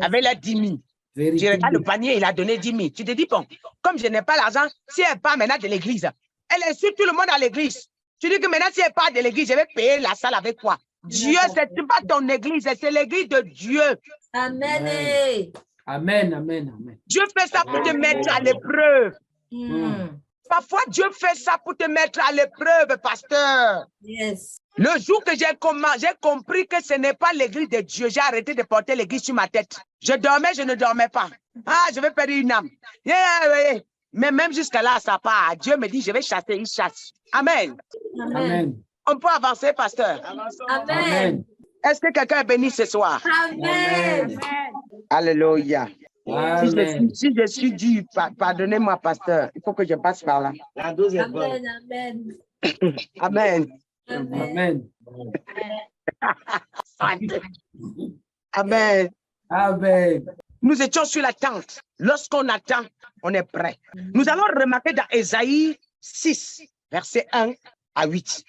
Speaker 1: Avec les 10 000. Tu
Speaker 4: Vérité.
Speaker 1: regardes le panier, il a donné 10 000. Tu te dis, bon, comme je n'ai pas l'argent, si elle part maintenant de l'église, elle insulte tout le monde à l'église. Tu dis que maintenant, si elle part de l'église, je vais payer la salle avec quoi? Dieu, c'est pas ton église, c'est l'église de Dieu.
Speaker 3: Amen.
Speaker 4: Amen. Amen. Amen.
Speaker 1: Dieu fait ça pour te mettre à l'épreuve.
Speaker 3: Mm.
Speaker 1: Parfois, Dieu fait ça pour te mettre à l'épreuve, pasteur.
Speaker 3: Yes.
Speaker 1: Le jour que j'ai compris que ce n'est pas l'église de Dieu, j'ai arrêté de porter l'église sur ma tête. Je dormais, je ne dormais pas. Ah, je vais perdre une âme. Yeah. Mais même jusqu'à là, ça part. Dieu me dit, je vais chasser, il chasse. Amen.
Speaker 3: Amen.
Speaker 4: Amen.
Speaker 1: On peut avancer, pasteur.
Speaker 3: Amen.
Speaker 4: Amen.
Speaker 1: Est-ce que quelqu'un est béni ce soir?
Speaker 3: Amen.
Speaker 1: Alléluia.
Speaker 4: Amen.
Speaker 1: Si je suis dû, pardonnez-moi, pasteur. Il faut que je passe par là.
Speaker 2: La deuxième bonne.
Speaker 3: Amen. Amen.
Speaker 1: Amen.
Speaker 3: Amen.
Speaker 4: Amen.
Speaker 1: Amen.
Speaker 4: Amen.
Speaker 1: Nous étions sur la tente. Lorsqu'on attend, on est prêt. Nous allons remarquer dans Ésaïe 6, versets 1 à 8.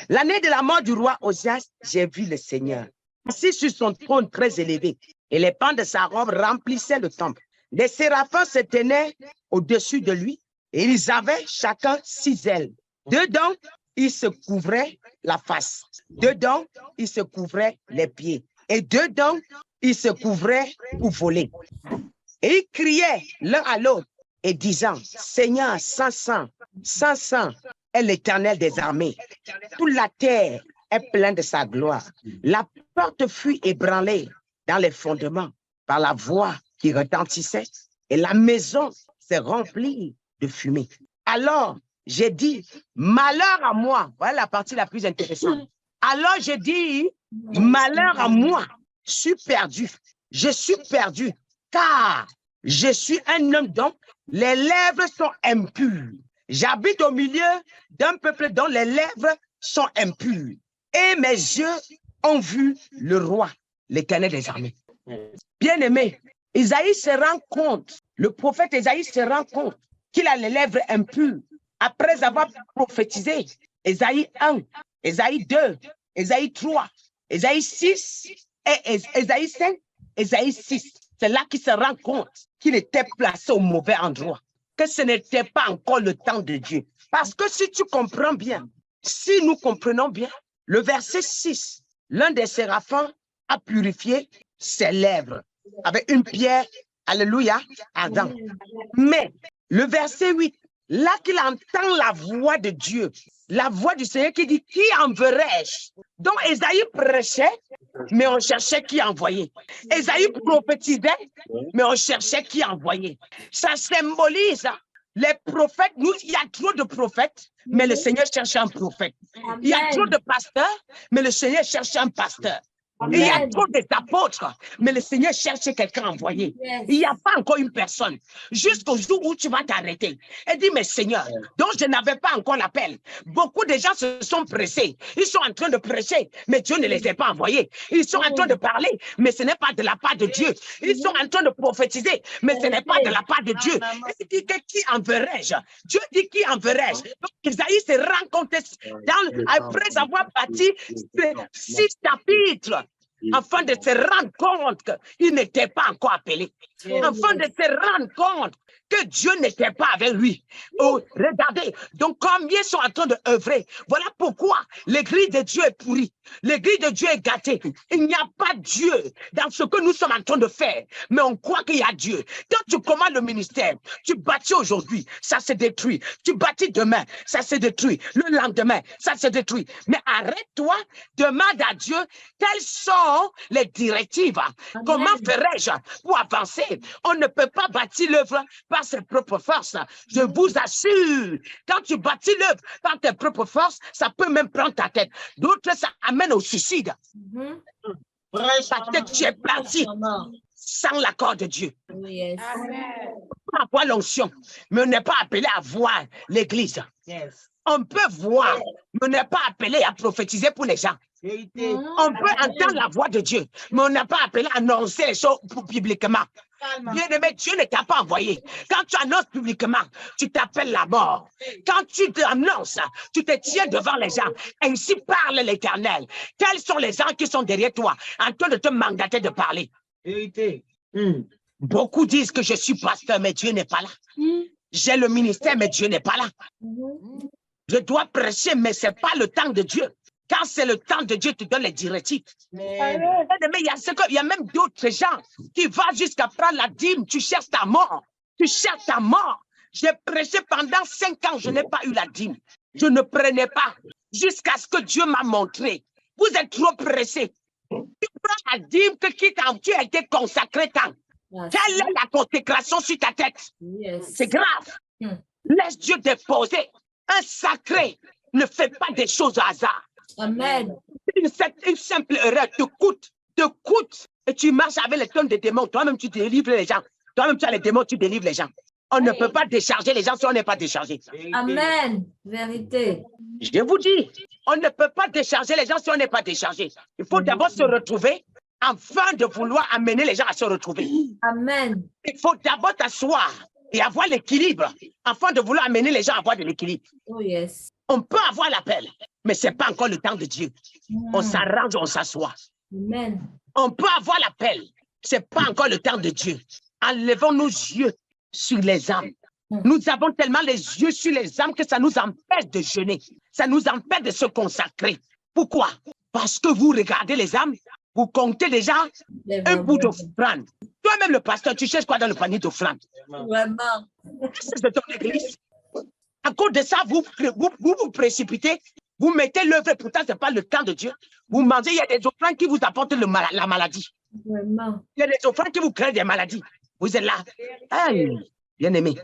Speaker 1: L'année de la mort du roi Osias, j'ai vu le Seigneur assis sur son trône très élevé, et les pans de sa robe remplissaient le temple. Les séraphins se tenaient au-dessus de lui, et ils avaient chacun 6 ailes. Dedans, ils se couvraient la face. Dedans, ils se couvraient les pieds. Et dedans, ils se couvraient pour voler. Et ils criaient l'un à l'autre et disant, Seigneur, sans sang est l'Éternel des armées. Toute la terre est pleine de sa gloire. La porte fut ébranlée dans les fondements par la voix qui retentissait et la maison s'est remplie de fumée. Alors, j'ai dit, malheur à moi. Voilà la partie la plus intéressante. Alors je dis, malheur à moi, je suis perdu. Je suis perdu, car je suis un homme dont les lèvres sont impures. J'habite au milieu d'un peuple dont les lèvres sont impures. Et mes yeux ont vu le roi, l'Éternel des armées. Bien-aimé, Isaïe se rend compte, le prophète Isaïe se rend compte qu'il a les lèvres impures. Après avoir prophétisé, Isaïe 1, Isaïe 2, Isaïe 3, Isaïe 6 et Isaïe 5, Isaïe 6. C'est là qu'il se rend compte qu'il était placé au mauvais endroit, que ce n'était pas encore le temps de Dieu. Parce que si tu comprends bien, si nous comprenons bien, le verset 6, l'un des séraphins a purifié ses lèvres avec une pierre, alléluia, Adam. Mais le verset 8, là qu'il entend la voix de Dieu, la voix du Seigneur qui dit, qui enverrai-je? Donc Esaïe prêchait, mais on cherchait qui envoyer. Esaïe prophétisait, mais on cherchait qui envoyer. Ça symbolise les prophètes. Nous, il y a trop de prophètes, mais le Seigneur cherche un prophète. Il y a trop de pasteurs, mais le Seigneur cherche un pasteur. Il y a trop d'apôtres, mais le Seigneur cherche quelqu'un envoyé. Il n'y a pas encore une personne. Jusqu'au jour où tu vas t'arrêter et dire, mais Seigneur, donc je n'avais pas encore l'appel. Beaucoup de gens se sont pressés. Ils sont en train de prêcher, mais Dieu ne les a pas envoyés. Ils sont en train de parler, mais ce n'est pas de la part de Dieu. Ils sont en train de prophétiser, mais ce n'est pas de la part de Dieu. Il dit que qui enverrai-je? Dieu dit qui enverrai-je? Donc Isaïe se rend compte après avoir bâti 6 chapitres, afin de se rendre compte qu'il n'était pas encore appelé, afin de se rendre compte que Dieu n'était pas avec lui. Oh, regardez, donc combien sont en train d'œuvrer. Voilà pourquoi l'église de Dieu est pourrie, l'église de Dieu est gâtée. Il n'y a pas Dieu dans ce que nous sommes en train de faire, mais on croit qu'il y a Dieu. Quand tu commences le ministère, tu bâtis aujourd'hui, ça se détruit. Tu bâtis demain, ça se détruit. Le lendemain, ça se détruit. Mais arrête-toi, demande à Dieu quelles sont les directives. Amen. Comment ferais-je pour avancer? On ne peut pas bâtir l'œuvre par ses propres forces. Je vous assure, quand tu bâtis l'œuvre par tes propres forces, ça peut même prendre ta tête. D'autres, ça amène au suicide. Parce que tu es parti sans l'accord de Dieu.
Speaker 3: Yes.
Speaker 1: On peut avoir l'onction, mais on n'est pas appelé à voir l'église.
Speaker 2: Yes.
Speaker 1: On peut voir, mais on n'est pas appelé à prophétiser pour les gens. On peut entendre la voix de Dieu, mais on n'est pas appelé à annoncer les choses publiquement. Bien-aimé, Dieu ne t'a pas envoyé. Quand tu annonces publiquement, tu t'appelles la mort. Quand tu t'annonces, tu te tiens devant les gens. Ainsi parle l'Éternel. Quels sont les gens qui sont derrière toi en train de te mandater de parler? Beaucoup disent que je suis pasteur, mais Dieu n'est pas là. J'ai le ministère, mais Dieu n'est pas là. Je dois prêcher, mais ce n'est pas le temps de Dieu. Quand c'est le temps de Dieu, tu donnes les directives. Mais il y a même d'autres gens qui vont jusqu'à prendre la dîme. Tu cherches ta mort. Tu cherches ta mort. J'ai prêché pendant 5 ans, je n'ai pas eu la dîme. Je ne prenais pas jusqu'à ce que Dieu m'a montré. Vous êtes trop pressés. Tu prends la dîme quand tu as été consacré tant. Quelle est la consécration sur ta tête? C'est grave. Laisse Dieu déposer. Un sacré ne fait pas des choses au hasard.
Speaker 3: Amen.
Speaker 1: Une simple erreur te coûte. Et tu marches avec les tonnes de démons. Toi-même, tu délivres les gens. Toi-même, tu as les démons, tu délivres les gens. On ne peut pas décharger les gens si on n'est pas déchargé.
Speaker 3: Amen. Vérité.
Speaker 1: Je vous dis, on ne peut pas décharger les gens si on n'est pas déchargé. Il faut d'abord se retrouver afin de vouloir amener les gens à se retrouver.
Speaker 3: Amen.
Speaker 1: Il faut d'abord t'asseoir et avoir l'équilibre afin de vouloir amener les gens à avoir de l'équilibre.
Speaker 3: Oh yes.
Speaker 1: On peut avoir l'appel, mais ce n'est pas encore le temps de Dieu. On s'arrange, on s'assoit.
Speaker 3: Amen.
Speaker 1: On peut avoir l'appel, ce n'est pas encore le temps de Dieu. Enlevons nos yeux sur les âmes. Nous avons tellement les yeux sur les âmes que ça nous empêche de jeûner. Ça nous empêche de se consacrer. Pourquoi? Parce que vous regardez les âmes, vous comptez déjà un bout d'offrande. Toi-même, le pasteur, tu cherches quoi dans le panier d'offrande?
Speaker 3: Vraiment.
Speaker 1: C'est de ton église. À cause de ça, vous précipitez, vous mettez l'œuvre, pourtant, ce n'est pas le temps de Dieu. Vous mangez, il y a des offrandes qui vous apportent la maladie.
Speaker 3: Vraiment.
Speaker 1: Il y a des offrandes qui vous créent des maladies. Vous êtes là. Hey, bien-aimés,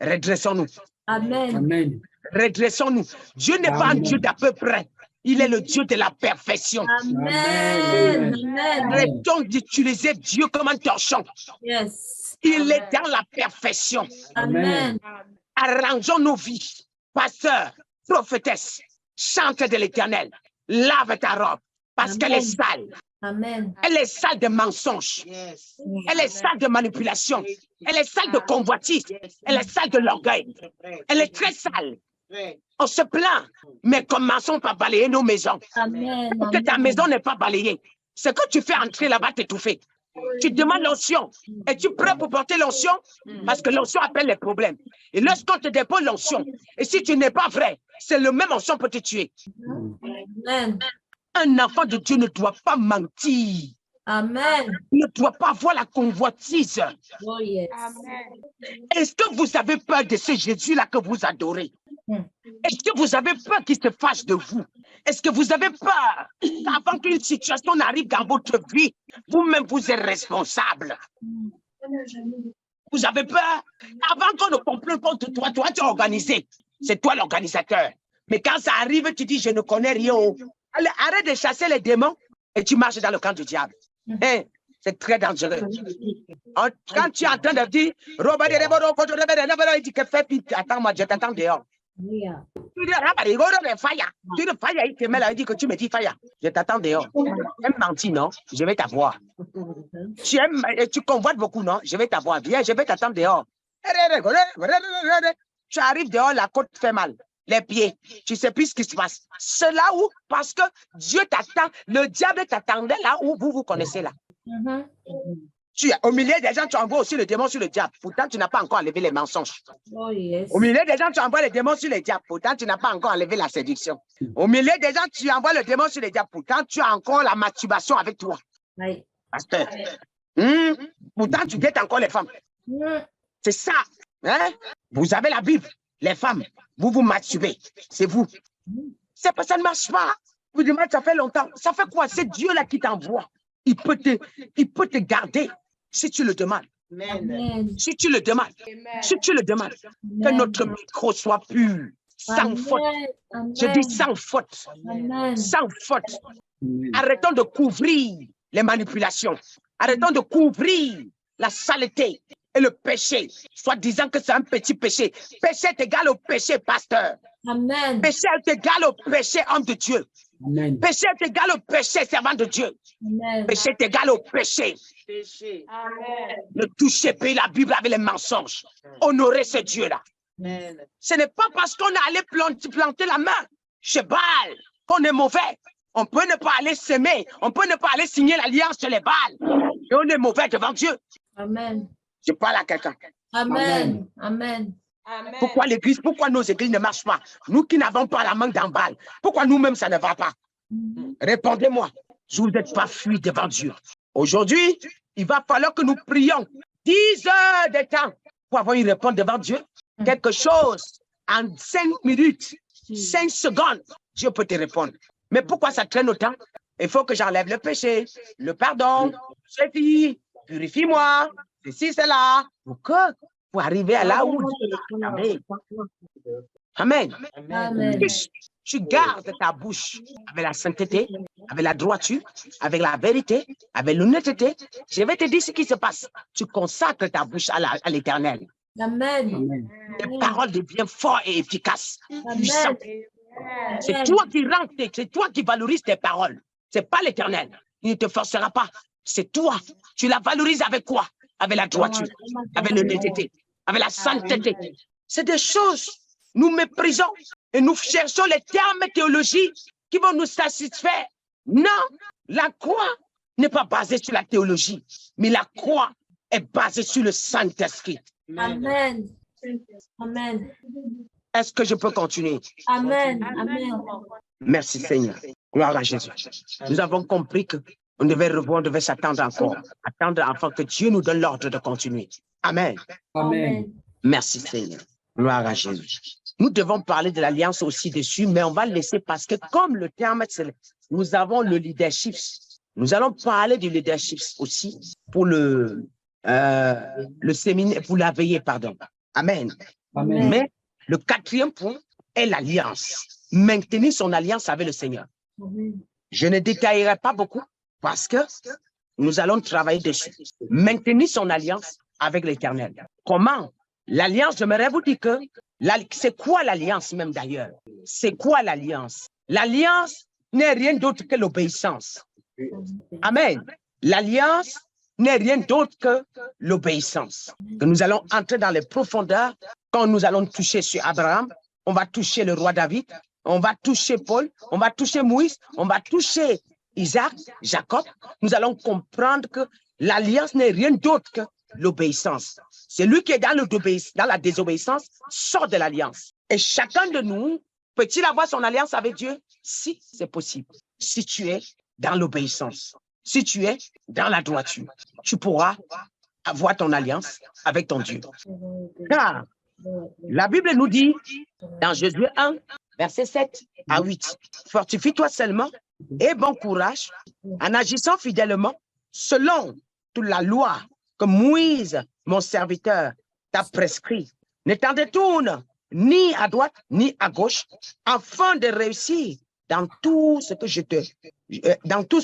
Speaker 1: redressons-nous.
Speaker 3: Amen.
Speaker 4: Amen.
Speaker 1: Redressons-nous. Dieu n'est pas un Dieu d'à peu près. Il est le Dieu de la perfection.
Speaker 3: Amen. Amen.
Speaker 1: Arrêtons d'utiliser Dieu comme un torchon.
Speaker 3: Yes.
Speaker 1: Il est dans la perfection.
Speaker 3: Amen.
Speaker 1: Arrangeons nos vies. Pasteur, prophétesse, chante de l'Éternel. Lave ta robe parce qu'elle est sale.
Speaker 3: Amen.
Speaker 1: Elle est sale de mensonges. Elle est sale de manipulation. Elle est sale de convoitise. Elle est sale de l'orgueil. Elle est très sale. On se plaint, mais commençons par balayer nos maisons.
Speaker 3: Amen.
Speaker 1: Que ta maison n'est pas balayée. Ce que tu fais entrer là-bas t'étouffer. Tu demandes l'onction. Es-tu prêt pour porter l'onction? Parce que l'onction appelle les problèmes. Et lorsqu'on te dépose l'onction, et si tu n'es pas vrai, c'est le même onction pour te tuer.
Speaker 3: Amen.
Speaker 1: Un enfant de Dieu ne doit pas mentir.
Speaker 3: Amen.
Speaker 1: Ne doit pas avoir la convoitise.
Speaker 3: Oh yes.
Speaker 1: Est-ce que vous avez peur de ce Jésus-là que vous adorez? Est-ce que vous avez peur qu'il se fâche de vous? Est-ce que vous avez peur qu'avant qu'une situation n'arrive dans votre vie, vous-même vous êtes responsable? Vous avez peur? Avant qu'on ne comprenne pas de toi, toi tu es organisé. C'est toi l'organisateur. Mais quand ça arrive, tu dis, je ne connais rien. Allez, arrête de chasser les démons et tu marches dans le camp du diable. Hein? C'est très dangereux. Quand tu es en train de dire, il dit que fais vite, attends-moi, je t'attends dehors.
Speaker 3: Yeah.
Speaker 1: Tu dis, tu dis, fire, il te met là, il dit que tu me dis fire. Je t'attends dehors. Tu aimes mentir, non? Je vais t'avoir. Tu aimes et tu convoites beaucoup, non? Je vais t'avoir. Viens, je vais t'attendre dehors. Tu arrives dehors, la côte fait mal. Les pieds, tu ne sais plus ce qui se passe. C'est là où, parce que Dieu t'attend, le diable t'attendait là où vous vous connaissez là. Tu es au milieu des gens, tu envoies aussi le démon sur le diable. Pourtant, tu n'as pas encore enlevé les mensonges.
Speaker 3: Oh yes.
Speaker 1: Au milieu des gens, tu envoies le démon sur le diable. Pourtant, tu n'as pas encore enlevé la séduction. Au milieu des gens, tu envoies le démon sur le diable. Pourtant, tu as encore la masturbation avec toi.
Speaker 3: Right.
Speaker 1: Pasteur. Pourtant, tu guettes encore les femmes. C'est ça. Hein? Vous avez la Bible. Les femmes, vous vous masturbez. C'est vous. C'est pas ça ne marche pas. Vous demandez, ça fait longtemps. Ça fait quoi? C'est Dieu là qui t'envoie. Il peut te garder si tu le demandes.
Speaker 3: Amen.
Speaker 1: Si tu le demandes. Si tu le demandes. Que notre micro soit pur. Sans faute.
Speaker 3: Amen.
Speaker 1: Je dis sans faute.
Speaker 3: Amen.
Speaker 1: Sans faute. Arrêtons de couvrir les manipulations. Arrêtons de couvrir la saleté et le péché, soit disant que c'est un petit péché. Péché est égal au péché, pasteur.
Speaker 3: Amen.
Speaker 1: Péché est égal au péché, homme de Dieu.
Speaker 4: Amen.
Speaker 1: Péché est égal au péché, servant de Dieu.
Speaker 3: Amen.
Speaker 1: Péché est égal au péché. Ne touchez pas la Bible avec les mensonges. Honorez ce Dieu-là. Ce n'est pas parce qu'on est allé planter la main chez Baal qu'on est mauvais. On peut ne pas aller semer, on peut ne pas aller signer l'alliance chez les Baals. Et on est mauvais devant Dieu.
Speaker 3: Amen.
Speaker 1: Je parle à quelqu'un.
Speaker 3: Amen. Amen.
Speaker 1: Pourquoi l'église, pourquoi nos églises ne marchent pas? Nous qui n'avons pas la main dans Baal, pourquoi nous-mêmes ça ne va pas? Répondez-moi. Je vous n'êtes pas fui devant Dieu. Aujourd'hui, il va falloir que nous prions 10 heures de temps pour avoir une réponse devant Dieu. Quelque chose en 5 minutes, 5 secondes, Dieu peut te répondre. Mais pourquoi ça traîne autant? Il faut que j'enlève le péché, le pardon, ceci, purifie-moi, ceci, cela, pour arriver à là où Amen. Amen.
Speaker 3: Amen.
Speaker 1: Tu gardes ta bouche avec la sainteté, avec la droiture, avec la vérité, avec l'honnêteté. Je vais te dire ce qui se passe. Tu consacres ta bouche à l'Éternel.
Speaker 3: Amen.
Speaker 1: Les paroles deviennent fortes et efficaces, puissantes.
Speaker 3: Amen.
Speaker 1: C'est toi qui rentres, c'est toi qui valorises tes paroles. C'est pas l'Éternel. Il ne te forcera pas. C'est toi. Tu la valorises avec quoi? Avec la droiture, avec l'honnêteté, avec la sainteté. C'est des choses. Nous méprisons et nous cherchons les termes théologiques qui vont nous satisfaire. Non, la croix n'est pas basée sur la théologie, mais la croix est basée sur le Saint-Esprit.
Speaker 3: Amen. Amen.
Speaker 1: Est-ce que je peux continuer?
Speaker 3: Amen. Amen.
Speaker 1: Merci Seigneur. Gloire à Jésus. Nous avons compris que on devait s'attendre encore. Attendre afin que Dieu nous donne l'ordre de continuer. Amen.
Speaker 4: Amen.
Speaker 1: Merci Seigneur. Gloire à Jésus. Nous devons parler de l'alliance aussi dessus, mais on va le laisser parce que comme le terme, nous avons le leadership. Nous allons parler du leadership aussi pour le séminaire, pour la veillée, pardon. Amen.
Speaker 4: Amen.
Speaker 1: Mais le 4e point est l'alliance. maintenir son alliance avec le Seigneur.
Speaker 3: Amen.
Speaker 1: Je ne détaillerai pas beaucoup parce que nous allons travailler dessus. Maintenir son alliance avec l'Éternel. Comment? L'alliance, j'aimerais vous dire que c'est quoi l'alliance même d'ailleurs? C'est quoi l'alliance? L'alliance n'est rien d'autre que l'obéissance. Amen. L'alliance n'est rien d'autre que l'obéissance. Que nous allons entrer dans les profondeurs. Quand nous allons toucher sur Abraham, on va toucher le roi David, on va toucher Paul, on va toucher Moïse, on va toucher Isaac, Jacob. Nous allons comprendre que l'alliance n'est rien d'autre que l'obéissance. Celui qui est dans la désobéissance sort de l'alliance. Et chacun de nous peut-il avoir son alliance avec Dieu? Si c'est possible. Si tu es dans l'obéissance, si tu es dans la droiture, tu pourras avoir ton alliance avec ton Dieu. Car la Bible nous dit dans Josué 1, verset 7 à 8, fortifie-toi seulement et bon courage en agissant fidèlement selon toute la loi que Moïse, mon serviteur, t'a prescrit. Ne t'en détourne ni à droite ni à gauche, afin de réussir dans tout ce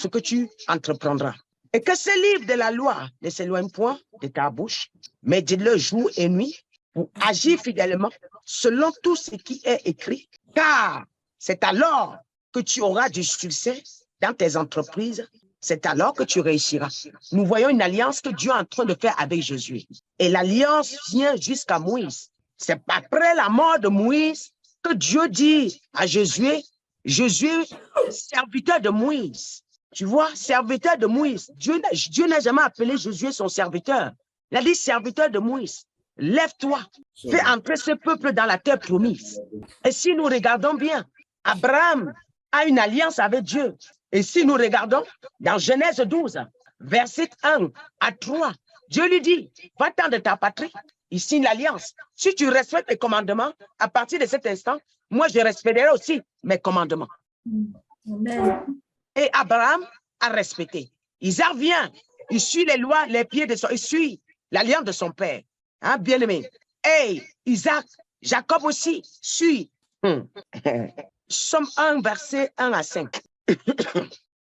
Speaker 1: que tu entreprendras. Et que ce livre de la loi ne s'éloigne point de ta bouche, mais dis-le jour et nuit pour agir fidèlement selon tout ce qui est écrit, car c'est alors que tu auras du succès dans tes entreprises, c'est alors que tu réussiras. Nous voyons une alliance que Dieu est en train de faire avec Jésus. Et l'alliance vient jusqu'à Moïse. C'est après la mort de Moïse que Dieu dit à Josué, serviteur de Moïse. Tu vois, serviteur de Moïse. Dieu n'a jamais appelé Josué son serviteur. Il a dit serviteur de Moïse. Lève-toi, fais entrer ce peuple dans la terre promise. Et si nous regardons bien, Abraham a une alliance avec Dieu. Et si nous regardons dans Genèse 12, verset 1 à 3, Dieu lui dit, va-t'en de ta patrie, il signe l'alliance. Si tu respectes les commandements, à partir de cet instant, moi je respecterai aussi mes commandements.
Speaker 3: Amen.
Speaker 1: Et Abraham a respecté. Isaac vient, il suit les lois, les pieds de il suit l'alliance de son père. Hein, bien aimé. Et Isaac, Jacob aussi suit. Somme 1, verset 1 à 5.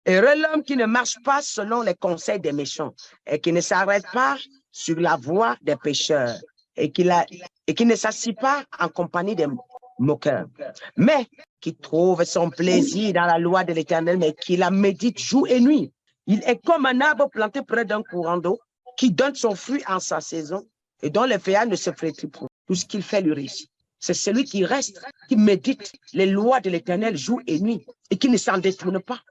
Speaker 1: Heureux l'homme qui ne marche pas selon les conseils des méchants et qui ne s'arrête pas sur la voie des pécheurs et qui ne s'assied pas en compagnie des moqueurs, mais qui trouve son plaisir dans la loi de l'Éternel, mais qui la médite jour et nuit. Il est comme un arbre planté près d'un courant d'eau qui donne son fruit en sa saison et dont les feuillages ne se flétrit point. Tout ce qu'il fait lui réussit. C'est celui qui reste, qui médite les lois de l'Éternel jour et nuit et qui ne s'en détourne pas.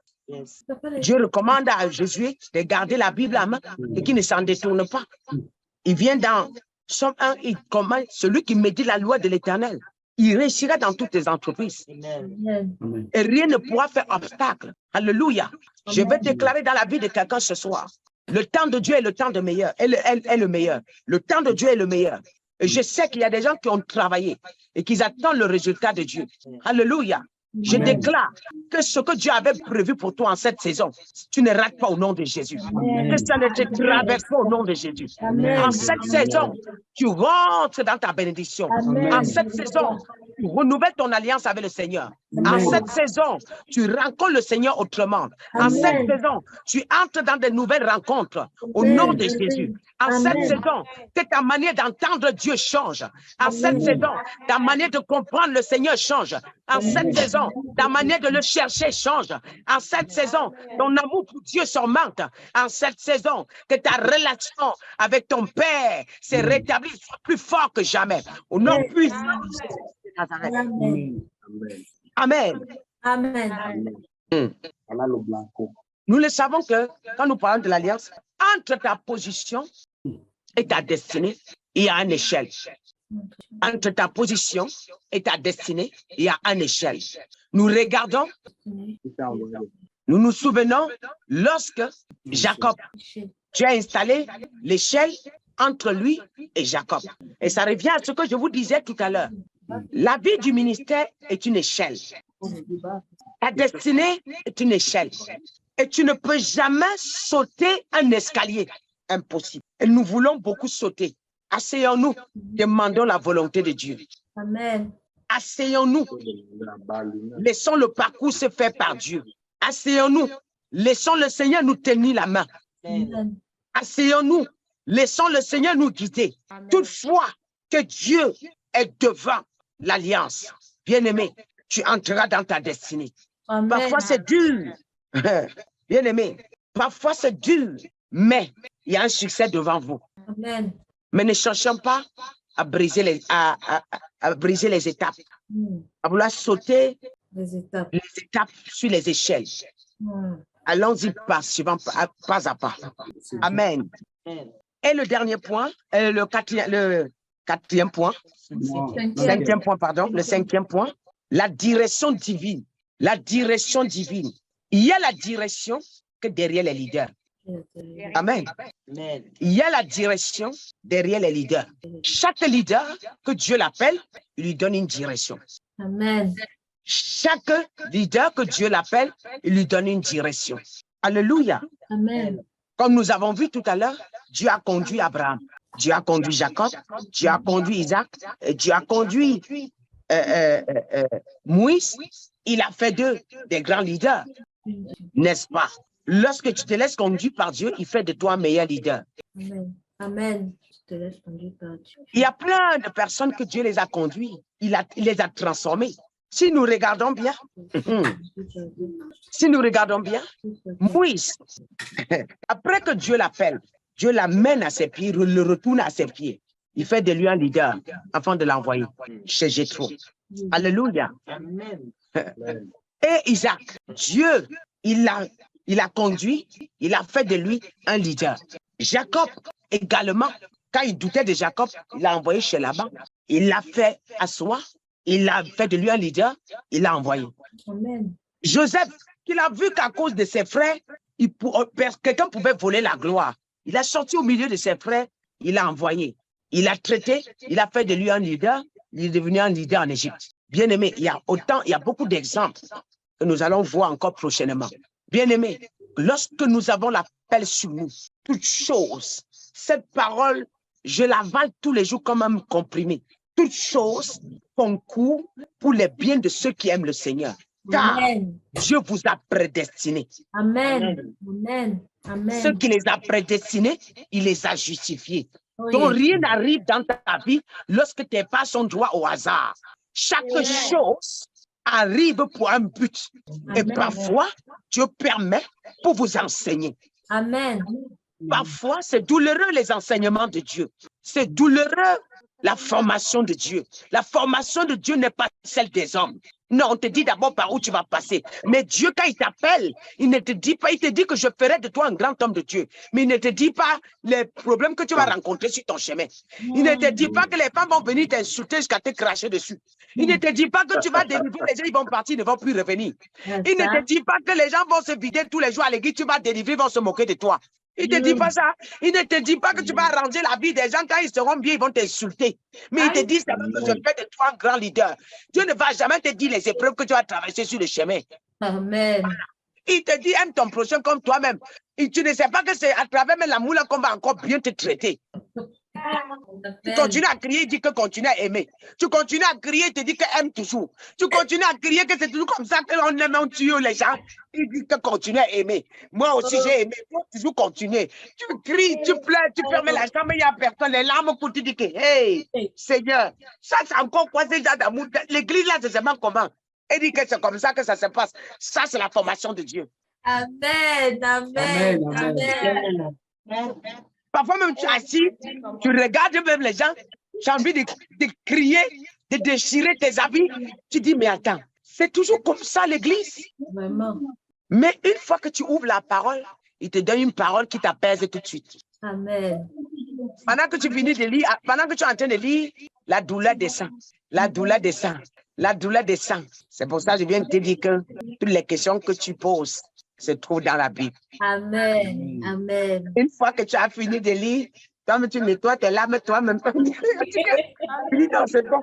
Speaker 1: Dieu recommande à Josué de garder la Bible à main et qui ne s'en détourne pas. Il vient dans Somme 1, il commande celui qui médite la loi de l'Éternel. Il réussira dans toutes les entreprises.
Speaker 3: Amen.
Speaker 1: Et rien ne pourra faire obstacle. Alléluia. Je vais déclarer dans la vie de quelqu'un ce soir. Le temps de Dieu est le temps de meilleur. Est le meilleur. Le temps de Dieu est le meilleur. Et je sais qu'il y a des gens qui ont travaillé et qui attendent le résultat de Dieu. Alléluia. Je déclare que ce que Dieu avait prévu pour toi en cette saison, tu ne rates pas au nom de Jésus. Que ça ne te traverse pas au nom de Jésus.
Speaker 3: Amen.
Speaker 1: En cette saison, tu rentres dans ta bénédiction.
Speaker 3: Amen.
Speaker 1: En cette saison, tu renouvelles ton alliance avec le Seigneur. En cette saison, tu rencontres le Seigneur autrement. En
Speaker 3: Amen.
Speaker 1: cette saison, tu entres dans de nouvelles rencontres au nom de Jésus. En
Speaker 3: Amen.
Speaker 1: cette saison, que ta manière d'entendre Dieu change. En cette saison, ta manière de comprendre le Seigneur change. En cette saison, ta manière de le chercher change. En cette saison, ton amour pour Dieu s'augmente. En cette saison, que ta relation avec ton Père se rétablisse, soit plus fort que jamais. Au nom puissant de Jésus de Nazareth.
Speaker 3: Amen.
Speaker 1: Amen.
Speaker 3: Amen.
Speaker 1: Nous le savons que quand nous parlons de l'alliance, entre ta position et ta destinée, il y a une échelle. Entre ta position et ta destinée, il y a une échelle. Nous regardons, nous nous souvenons lorsque Jacob, Dieu a installé l'échelle entre lui et Jacob. Et ça revient à ce que je vous disais tout à l'heure. La vie du ministère est une échelle. Ta destinée est une échelle. Et tu ne peux jamais sauter un escalier. Impossible. Et nous voulons beaucoup sauter. Asseyons-nous, demandons la volonté de Dieu.
Speaker 3: Amen.
Speaker 1: Asseyons-nous. Laissons le parcours se faire par Dieu. Asseyons-nous. Laissons le Seigneur nous tenir la main.
Speaker 3: Amen.
Speaker 1: Asseyons-nous. Laissons le Seigneur nous guider. Toutefois que Dieu est devant l'alliance, bien-aimé, tu entreras dans ta destinée.
Speaker 3: Amen.
Speaker 1: Parfois, c'est dur. Bien-aimé, parfois, c'est dur, mais il y a un succès devant vous.
Speaker 3: Amen.
Speaker 1: Mais ne cherchons pas à briser à briser les étapes, à vouloir sauter
Speaker 3: Les étapes.
Speaker 1: les étapes sur les échelles. Allons-y pas à pas. Amen. Et le dernier point, le quatrième point, cinquième point, pardon, le cinquième point, la direction divine. La direction divine. Il y a la direction que derrière les leaders. Amen. Il y a la direction derrière les leaders. Chaque leader que Dieu l'appelle, il lui donne une direction.
Speaker 3: Amen.
Speaker 1: Chaque leader que Dieu l'appelle, il lui donne une direction. Alléluia.
Speaker 3: Amen.
Speaker 1: Comme nous avons vu tout à l'heure, Dieu a conduit Abraham, Dieu a conduit Jacob, Dieu a conduit Isaac, Dieu a conduit Moïse. Il a fait d'eux des grands leaders, n'est-ce pas? Lorsque tu te laisses conduire par Dieu, il fait de toi un meilleur leader.
Speaker 3: Amen. Amen. Je te laisse conduire par Dieu.
Speaker 1: Il y a plein de personnes que Dieu les a conduits, il les a transformés. Si nous regardons bien, Moïse, après que Dieu l'appelle, Dieu l'amène à ses pieds, le retourne à ses pieds. Il fait de lui un leader avant de l'envoyer chez Jéthro. Alléluia. Et Isaac, Dieu, il a conduit, il a fait de lui un leader. Jacob également, quand il doutait de Jacob, il l'a envoyé chez Laban. Il l'a fait asseoir, il a fait de lui un leader, il l'a envoyé.
Speaker 3: Amen.
Speaker 1: Joseph, qu'il a vu qu'à cause de ses frères, quelqu'un pouvait voler la gloire. Il a sorti au milieu de ses frères, il l'a envoyé. Il a traité, il a fait de lui un leader, il est devenu un leader en Égypte. Bien aimé, il y a beaucoup d'exemples que nous allons voir encore prochainement. Bien aimé, lorsque nous avons l'appel sur nous, toute chose, cette parole, je l'avale tous les jours comme un comprimé. Toute chose concourt pour les biens de ceux qui aiment le Seigneur. Car
Speaker 3: Amen.
Speaker 1: Dieu vous a prédestinés.
Speaker 3: Amen. Amen. Amen.
Speaker 1: Ceux qui les a prédestinés, il les a justifiés.
Speaker 3: Oui.
Speaker 1: Donc rien n'arrive dans ta vie lorsque tes pas sont droits au hasard. Chaque chose arrive pour un but. Et
Speaker 3: Amen.
Speaker 1: parfois, Dieu permet pour vous enseigner.
Speaker 3: Amen.
Speaker 1: Parfois, c'est douloureux les enseignements de Dieu. C'est douloureux la formation de Dieu. La formation de Dieu n'est pas celle des hommes. Non, on te dit d'abord par où tu vas passer. Mais Dieu, quand il t'appelle, il ne te dit pas, il te dit que je ferai de toi un grand homme de Dieu. Mais il ne te dit pas les problèmes que tu vas rencontrer sur ton chemin. Il ne te dit pas que les femmes vont venir t'insulter jusqu'à te cracher dessus. Il ne te dit pas que tu vas délivrer, les gens ils vont partir, ils ne vont plus revenir. Il ne te dit pas que les gens vont se vider tous les jours à l'église, tu vas délivrer, ils vont se moquer de toi. Il ne te dit pas ça. Il ne te dit pas que tu vas arranger la vie des gens. Quand ils seront bien, ils vont t'insulter. Mais il te dit simplement que je fais de toi un grand leader. Dieu ne va jamais te dire les épreuves que tu vas traverser sur le chemin.
Speaker 3: Amen.
Speaker 1: Il te dit aime ton prochain comme toi-même. Et tu ne sais pas que c'est à travers même l'amour qu'on va encore bien te traiter. Tu continues à crier, il dit que continue à aimer. Tu continues à crier, il te dit que aime toujours. Tu continues à crier que c'est toujours comme ça qu'on aime, on tue les gens. Il dit que continue à aimer. Moi aussi j'ai aimé, il faut toujours continuer. Tu cries, tu pleures, tu fermes la chambre, il n'y a personne. Les larmes coulent, tu dis que hey, Seigneur, ça c'est encore quoi ces gens d'amour? L'église là, c'est seulement comment? Il dit que c'est comme ça que ça se passe. Ça c'est la formation de Dieu.
Speaker 3: Amen. Amen. Amen.
Speaker 1: Parfois même tu es assis, tu regardes même les gens, tu as envie de crier, de déchirer tes habits. Tu dis, mais attends, c'est toujours comme ça l'église.
Speaker 3: Vraiment.
Speaker 1: Mais une fois que tu ouvres la parole, il te donne une parole qui t'apaise tout de suite.
Speaker 3: Amen.
Speaker 1: Pendant que tu finis de lire, pendant que tu es en train de lire, la douleur descend, la douleur descend, la douleur descend. C'est pour ça que je viens de te dire que toutes les questions que tu poses se trouvent dans la Bible.
Speaker 3: Amen. Amen.
Speaker 1: Une fois que tu as fini de lire, toi, tu nettoies tes larmes toi-même. Tu dis, non, c'est bon.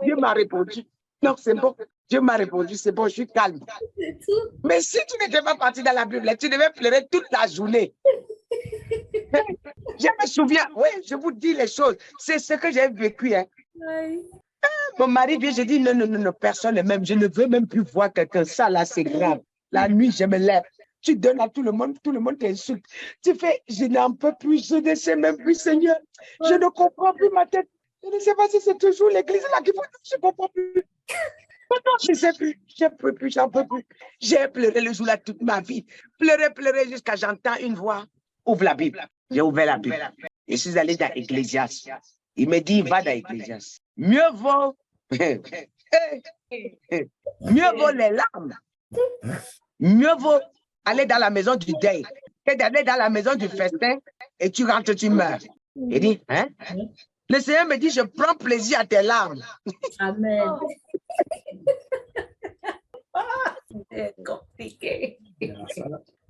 Speaker 1: Dieu m'a répondu. Non, c'est bon. Dieu m'a répondu, c'est bon, je suis calme.
Speaker 3: C'est tout.
Speaker 1: Mais si tu n'étais pas parti dans la Bible, tu devais pleurer toute la journée. Je me souviens, oui, je vous dis les choses. C'est ce que j'ai vécu. Hein.
Speaker 3: Oui.
Speaker 1: Mon mari vient, je dis non, non, non, non, personne n'est même. Je ne veux même plus voir quelqu'un. Ça, là, c'est grave. La nuit, je me lève. Tu donnes à tout le monde t'insulte. Tu fais, je n'en peux plus, je ne sais même plus, Seigneur. Je ne comprends plus ma tête. Je ne sais pas si c'est toujours l'église là qui faut. Je ne comprends plus. Maintenant, je ne sais plus. Je ne peux plus, j'en peux plus. J'ai pleuré le jour là toute ma vie. Pleurer jusqu'à j'entends une voix. Ouvre la Bible. J'ai ouvert la Bible. Je suis allé dans Ecclésiaste. Il me dit, va dans Ecclésiaste. Mieux vaut les larmes. Mieux vaut aller dans la maison du deuil que d'aller dans la maison du festin et tu rentres, tu meurs. Il dit, hein? Le Seigneur me dit, je prends plaisir à tes larmes.
Speaker 3: Amen. C'est compliqué.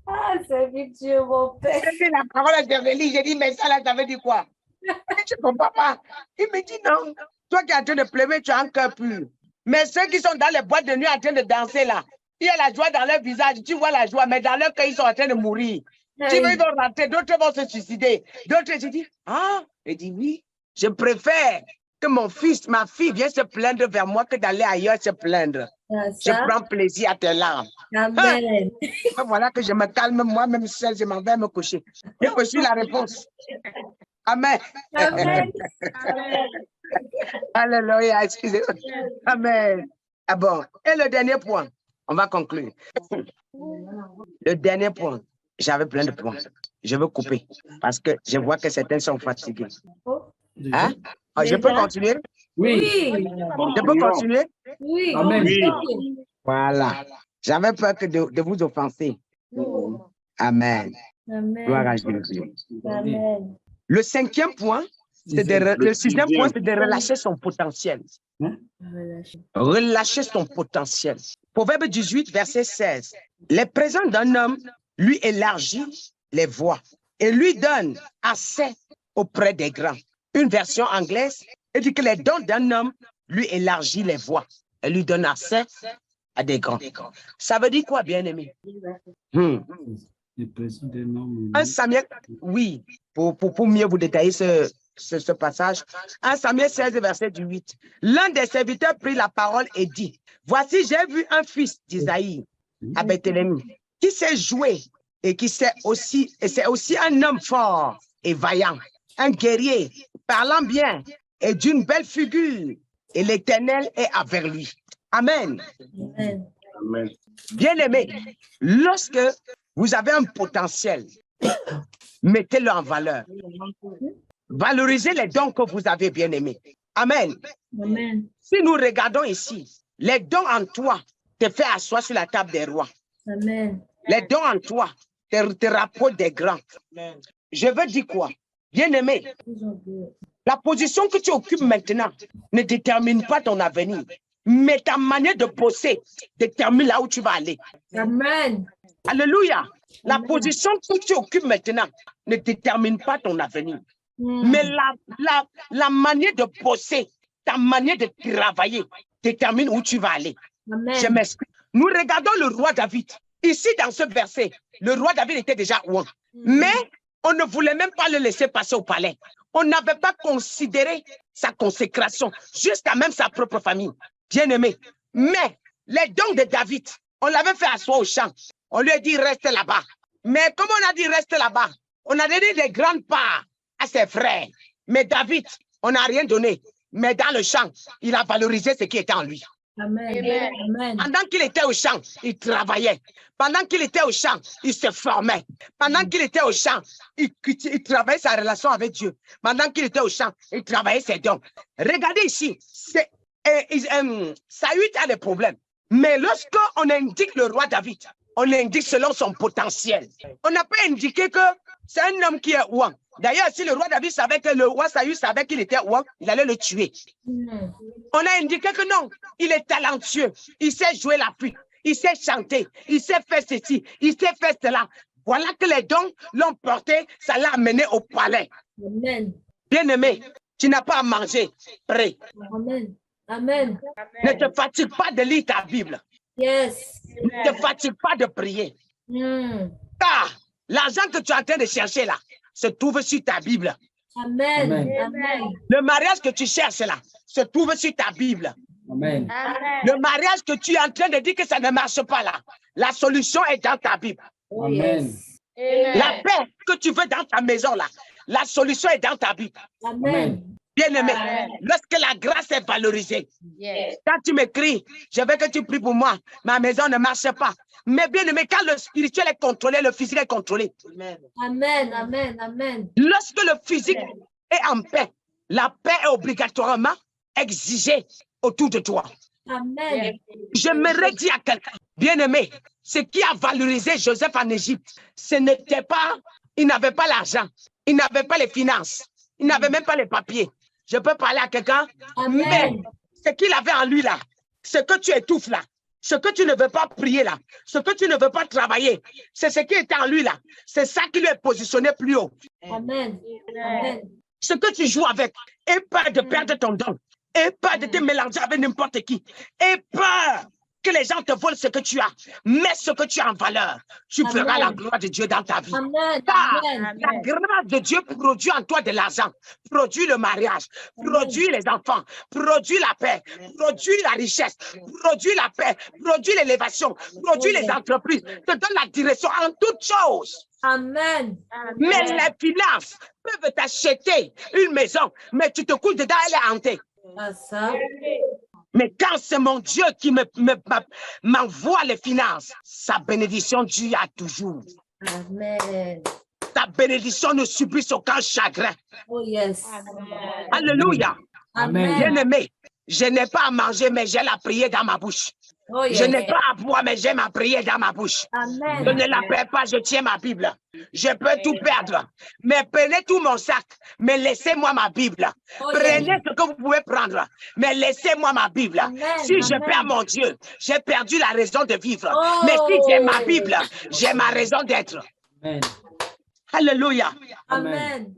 Speaker 3: Ah, c'est Dieu, mon père.
Speaker 1: C'est la parole de Rélie. J'ai dit, mais ça là, ça veut dire quoi? Je ne comprends pas. Il me dit, non. Toi qui es en train de pleurer, tu as un cœur pur. Mais ceux qui sont dans les boîtes de nuit en train de danser là, il y a la joie dans leur visage, tu vois la joie, mais dans leur cœur, ils sont en train de mourir. Tu veux, ils vont rentrer, d'autres vont se suicider. D'autres, je dis, ah, il dit oui. Je préfère que mon fils, ma fille vienne se plaindre vers moi que d'aller ailleurs se plaindre. Je prends plaisir à tes larmes.
Speaker 3: Amen.
Speaker 1: Ah, voilà que je me calme moi-même seul, je m'en vais me coucher. J'ai reçu la réponse. Amen.
Speaker 3: Amen.
Speaker 1: Alléluia, excusez-moi. Amen. Ah bon, et le dernier point, on va conclure. Le dernier point, j'avais plein de points. Je veux couper parce que je vois que certains sont fatigués. Hein? Ah, je peux continuer?
Speaker 4: Oui.
Speaker 1: Je peux continuer?
Speaker 3: Oui.
Speaker 4: Amen.
Speaker 3: Oui.
Speaker 1: Voilà. J'avais peur que de vous offenser. Amen.
Speaker 3: Amen.
Speaker 1: Gloire à Jésus.
Speaker 3: Amen.
Speaker 1: Le cinquième point, le sixième point, c'est de relâcher son potentiel. Relâcher son potentiel. Proverbe 18, verset 16. Les présents d'un homme lui élargit les voies et lui donne assez auprès des grands. Une version anglaise dit que les dons d'un homme lui élargit les voies et lui donne accès à des grands. Ça veut dire quoi, bien-aimé? Un Samuel, oui, pour mieux vous détailler ce passage. 1 Samuel 16, verset 8. L'un des serviteurs prit la parole et dit, voici, j'ai vu un fils d'Isaïe à Bethléem qui sait jouer et c'est aussi un homme fort et vaillant, un guerrier, parlant bien et d'une belle figure, et l'Éternel est avec lui. Amen.
Speaker 3: Amen.
Speaker 2: Amen.
Speaker 1: Bien-aimé, lorsque vous avez un potentiel, mettez-le en valeur. Valorisez les dons que vous avez, bien-aimé. Amen.
Speaker 3: Amen.
Speaker 1: Si nous regardons ici, les dons en toi te fait asseoir sur la table des rois.
Speaker 3: Amen.
Speaker 1: Les dons en toi te rapportent des grands.
Speaker 2: Amen.
Speaker 1: Je veux dire quoi? Bien-aimé, la position que tu occupes maintenant ne détermine pas ton avenir, mais ta manière de bosser détermine là où tu vas aller.
Speaker 3: Amen.
Speaker 1: Alléluia. La
Speaker 3: Amen.
Speaker 1: position que tu occupes maintenant ne détermine pas ton avenir, mais la manière de bosser, ta manière de travailler détermine où tu vas aller.
Speaker 3: Amen.
Speaker 1: Je m'explique. Nous regardons le roi David. Ici, dans ce verset, le roi David était déjà roi, mais on ne voulait même pas le laisser passer au palais. On n'avait pas considéré sa consécration, jusqu'à même sa propre famille. Bien-aimé. Mais les dons de David, on l'avait fait asseoir au champ. On lui a dit, reste là-bas. Mais comme on a dit, reste là-bas, on a donné des grandes parts à ses frères. Mais David, on n'a rien donné. Mais dans le champ, il a valorisé ce qui était en lui.
Speaker 3: Amen. Amen.
Speaker 1: Pendant qu'il était au champ, il travaillait. Pendant qu'il était au champ, il se formait. Pendant qu'il était au champ, il travaillait sa relation avec Dieu. Pendant qu'il était au champ, il travaillait ses dons. Regardez ici, Saül a des problèmes. Mais lorsqu'on indique le roi David, on l'indique selon son potentiel. On n'a pas indiqué que c'est un homme qui est ouan. D'ailleurs, si le roi David savait que le roi Saül savait qu'il était ouan, il allait le tuer. On a indiqué que non, il est talentueux, il sait jouer la flûte, il sait chanter, il sait faire ceci, il sait faire cela. Voilà que les dons l'ont porté, ça l'a amené au palais.
Speaker 3: Amen.
Speaker 1: Bien-aimé, tu n'as pas à manger, prie.
Speaker 3: Amen. Amen.
Speaker 1: Ne te fatigue pas de lire ta Bible.
Speaker 3: Yes.
Speaker 1: Ne te fatigue pas de prier.
Speaker 3: Mm.
Speaker 1: Car l'argent que tu es en train de chercher là se trouve sur ta Bible.
Speaker 3: Amen.
Speaker 4: Amen.
Speaker 3: Amen.
Speaker 1: Le mariage que tu cherches là se trouve sur ta Bible.
Speaker 4: Amen.
Speaker 1: Le mariage que tu es en train de dire que ça ne marche pas là, la solution est dans ta Bible.
Speaker 3: Oh,
Speaker 4: Amen.
Speaker 3: yes.
Speaker 1: La paix que tu veux dans ta maison là, la solution est dans ta Bible.
Speaker 3: Amen.
Speaker 1: Bien-aimé,
Speaker 2: Amen.
Speaker 1: lorsque la grâce est valorisée,
Speaker 2: Yes.
Speaker 1: quand tu m'écris, je veux que tu pries pour moi, ma maison ne marche pas. Mais bien-aimé, quand le spirituel est contrôlé, le physique est contrôlé.
Speaker 3: Amen. Amen. Amen.
Speaker 1: Lorsque le physique est en paix, la paix est obligatoirement exigée autour de toi.
Speaker 3: Amen.
Speaker 1: J'aimerais dire à quelqu'un, bien-aimé, ce qui a valorisé Joseph en Égypte, ce n'était pas, il n'avait pas l'argent, il n'avait pas les finances, il n'avait même pas les papiers. Je peux parler à quelqu'un, mais
Speaker 3: Amen.
Speaker 1: ce qu'il avait en lui là, ce que tu étouffes là, ce que tu ne veux pas prier là, ce que tu ne veux pas travailler, c'est ce qui est en lui là. C'est ça qui lui est positionné plus haut.
Speaker 3: Amen. Amen.
Speaker 1: Ce que tu joues avec, et peur de perdre ton don, et peur de te mélanger avec n'importe qui, et peur que les gens te volent ce que tu as. Mets ce que tu as en valeur. Tu
Speaker 3: Amen.
Speaker 1: verras la gloire de Dieu dans ta vie.
Speaker 3: Amen.
Speaker 1: Car
Speaker 3: Amen.
Speaker 1: la grâce de Dieu produit en toi de l'argent, produit le mariage, produit les enfants, produit la paix, produit la richesse, produit la paix, produit l'élévation, produit les entreprises, te donne la direction en toutes choses.
Speaker 3: Amen.
Speaker 1: Mais les finances peuvent t'acheter une maison, mais tu te couches dedans, elle est hantée.
Speaker 3: Ah, ça.
Speaker 1: Mais quand c'est mon Dieu qui m'envoie les finances, sa bénédiction dure à toujours.
Speaker 3: Amen.
Speaker 1: Ta bénédiction ne subit aucun chagrin.
Speaker 3: Oh, yes.
Speaker 1: Alléluia.
Speaker 4: Amen.
Speaker 1: Bien-aimé, je n'ai pas à manger, mais j'ai la prière dans ma bouche.
Speaker 3: Oh,
Speaker 1: Je
Speaker 3: yes.
Speaker 1: n'ai pas à boire, mais j'ai ma prière dans ma bouche. Je
Speaker 3: Amen.
Speaker 1: ne la perds pas, je tiens ma Bible. Je peux tout perdre, mais prenez tout mon sac, mais laissez-moi ma Bible.
Speaker 3: Oh,
Speaker 1: Prenez
Speaker 3: yes.
Speaker 1: ce que vous pouvez prendre, mais laissez-moi ma Bible.
Speaker 3: Amen,
Speaker 1: Si je
Speaker 3: amen.
Speaker 1: perds mon Dieu, j'ai perdu la raison de vivre.
Speaker 3: Oh.
Speaker 1: Mais si j'ai ma Bible, j'ai ma raison d'être.
Speaker 4: Amen.
Speaker 1: Alléluia.
Speaker 3: Amen.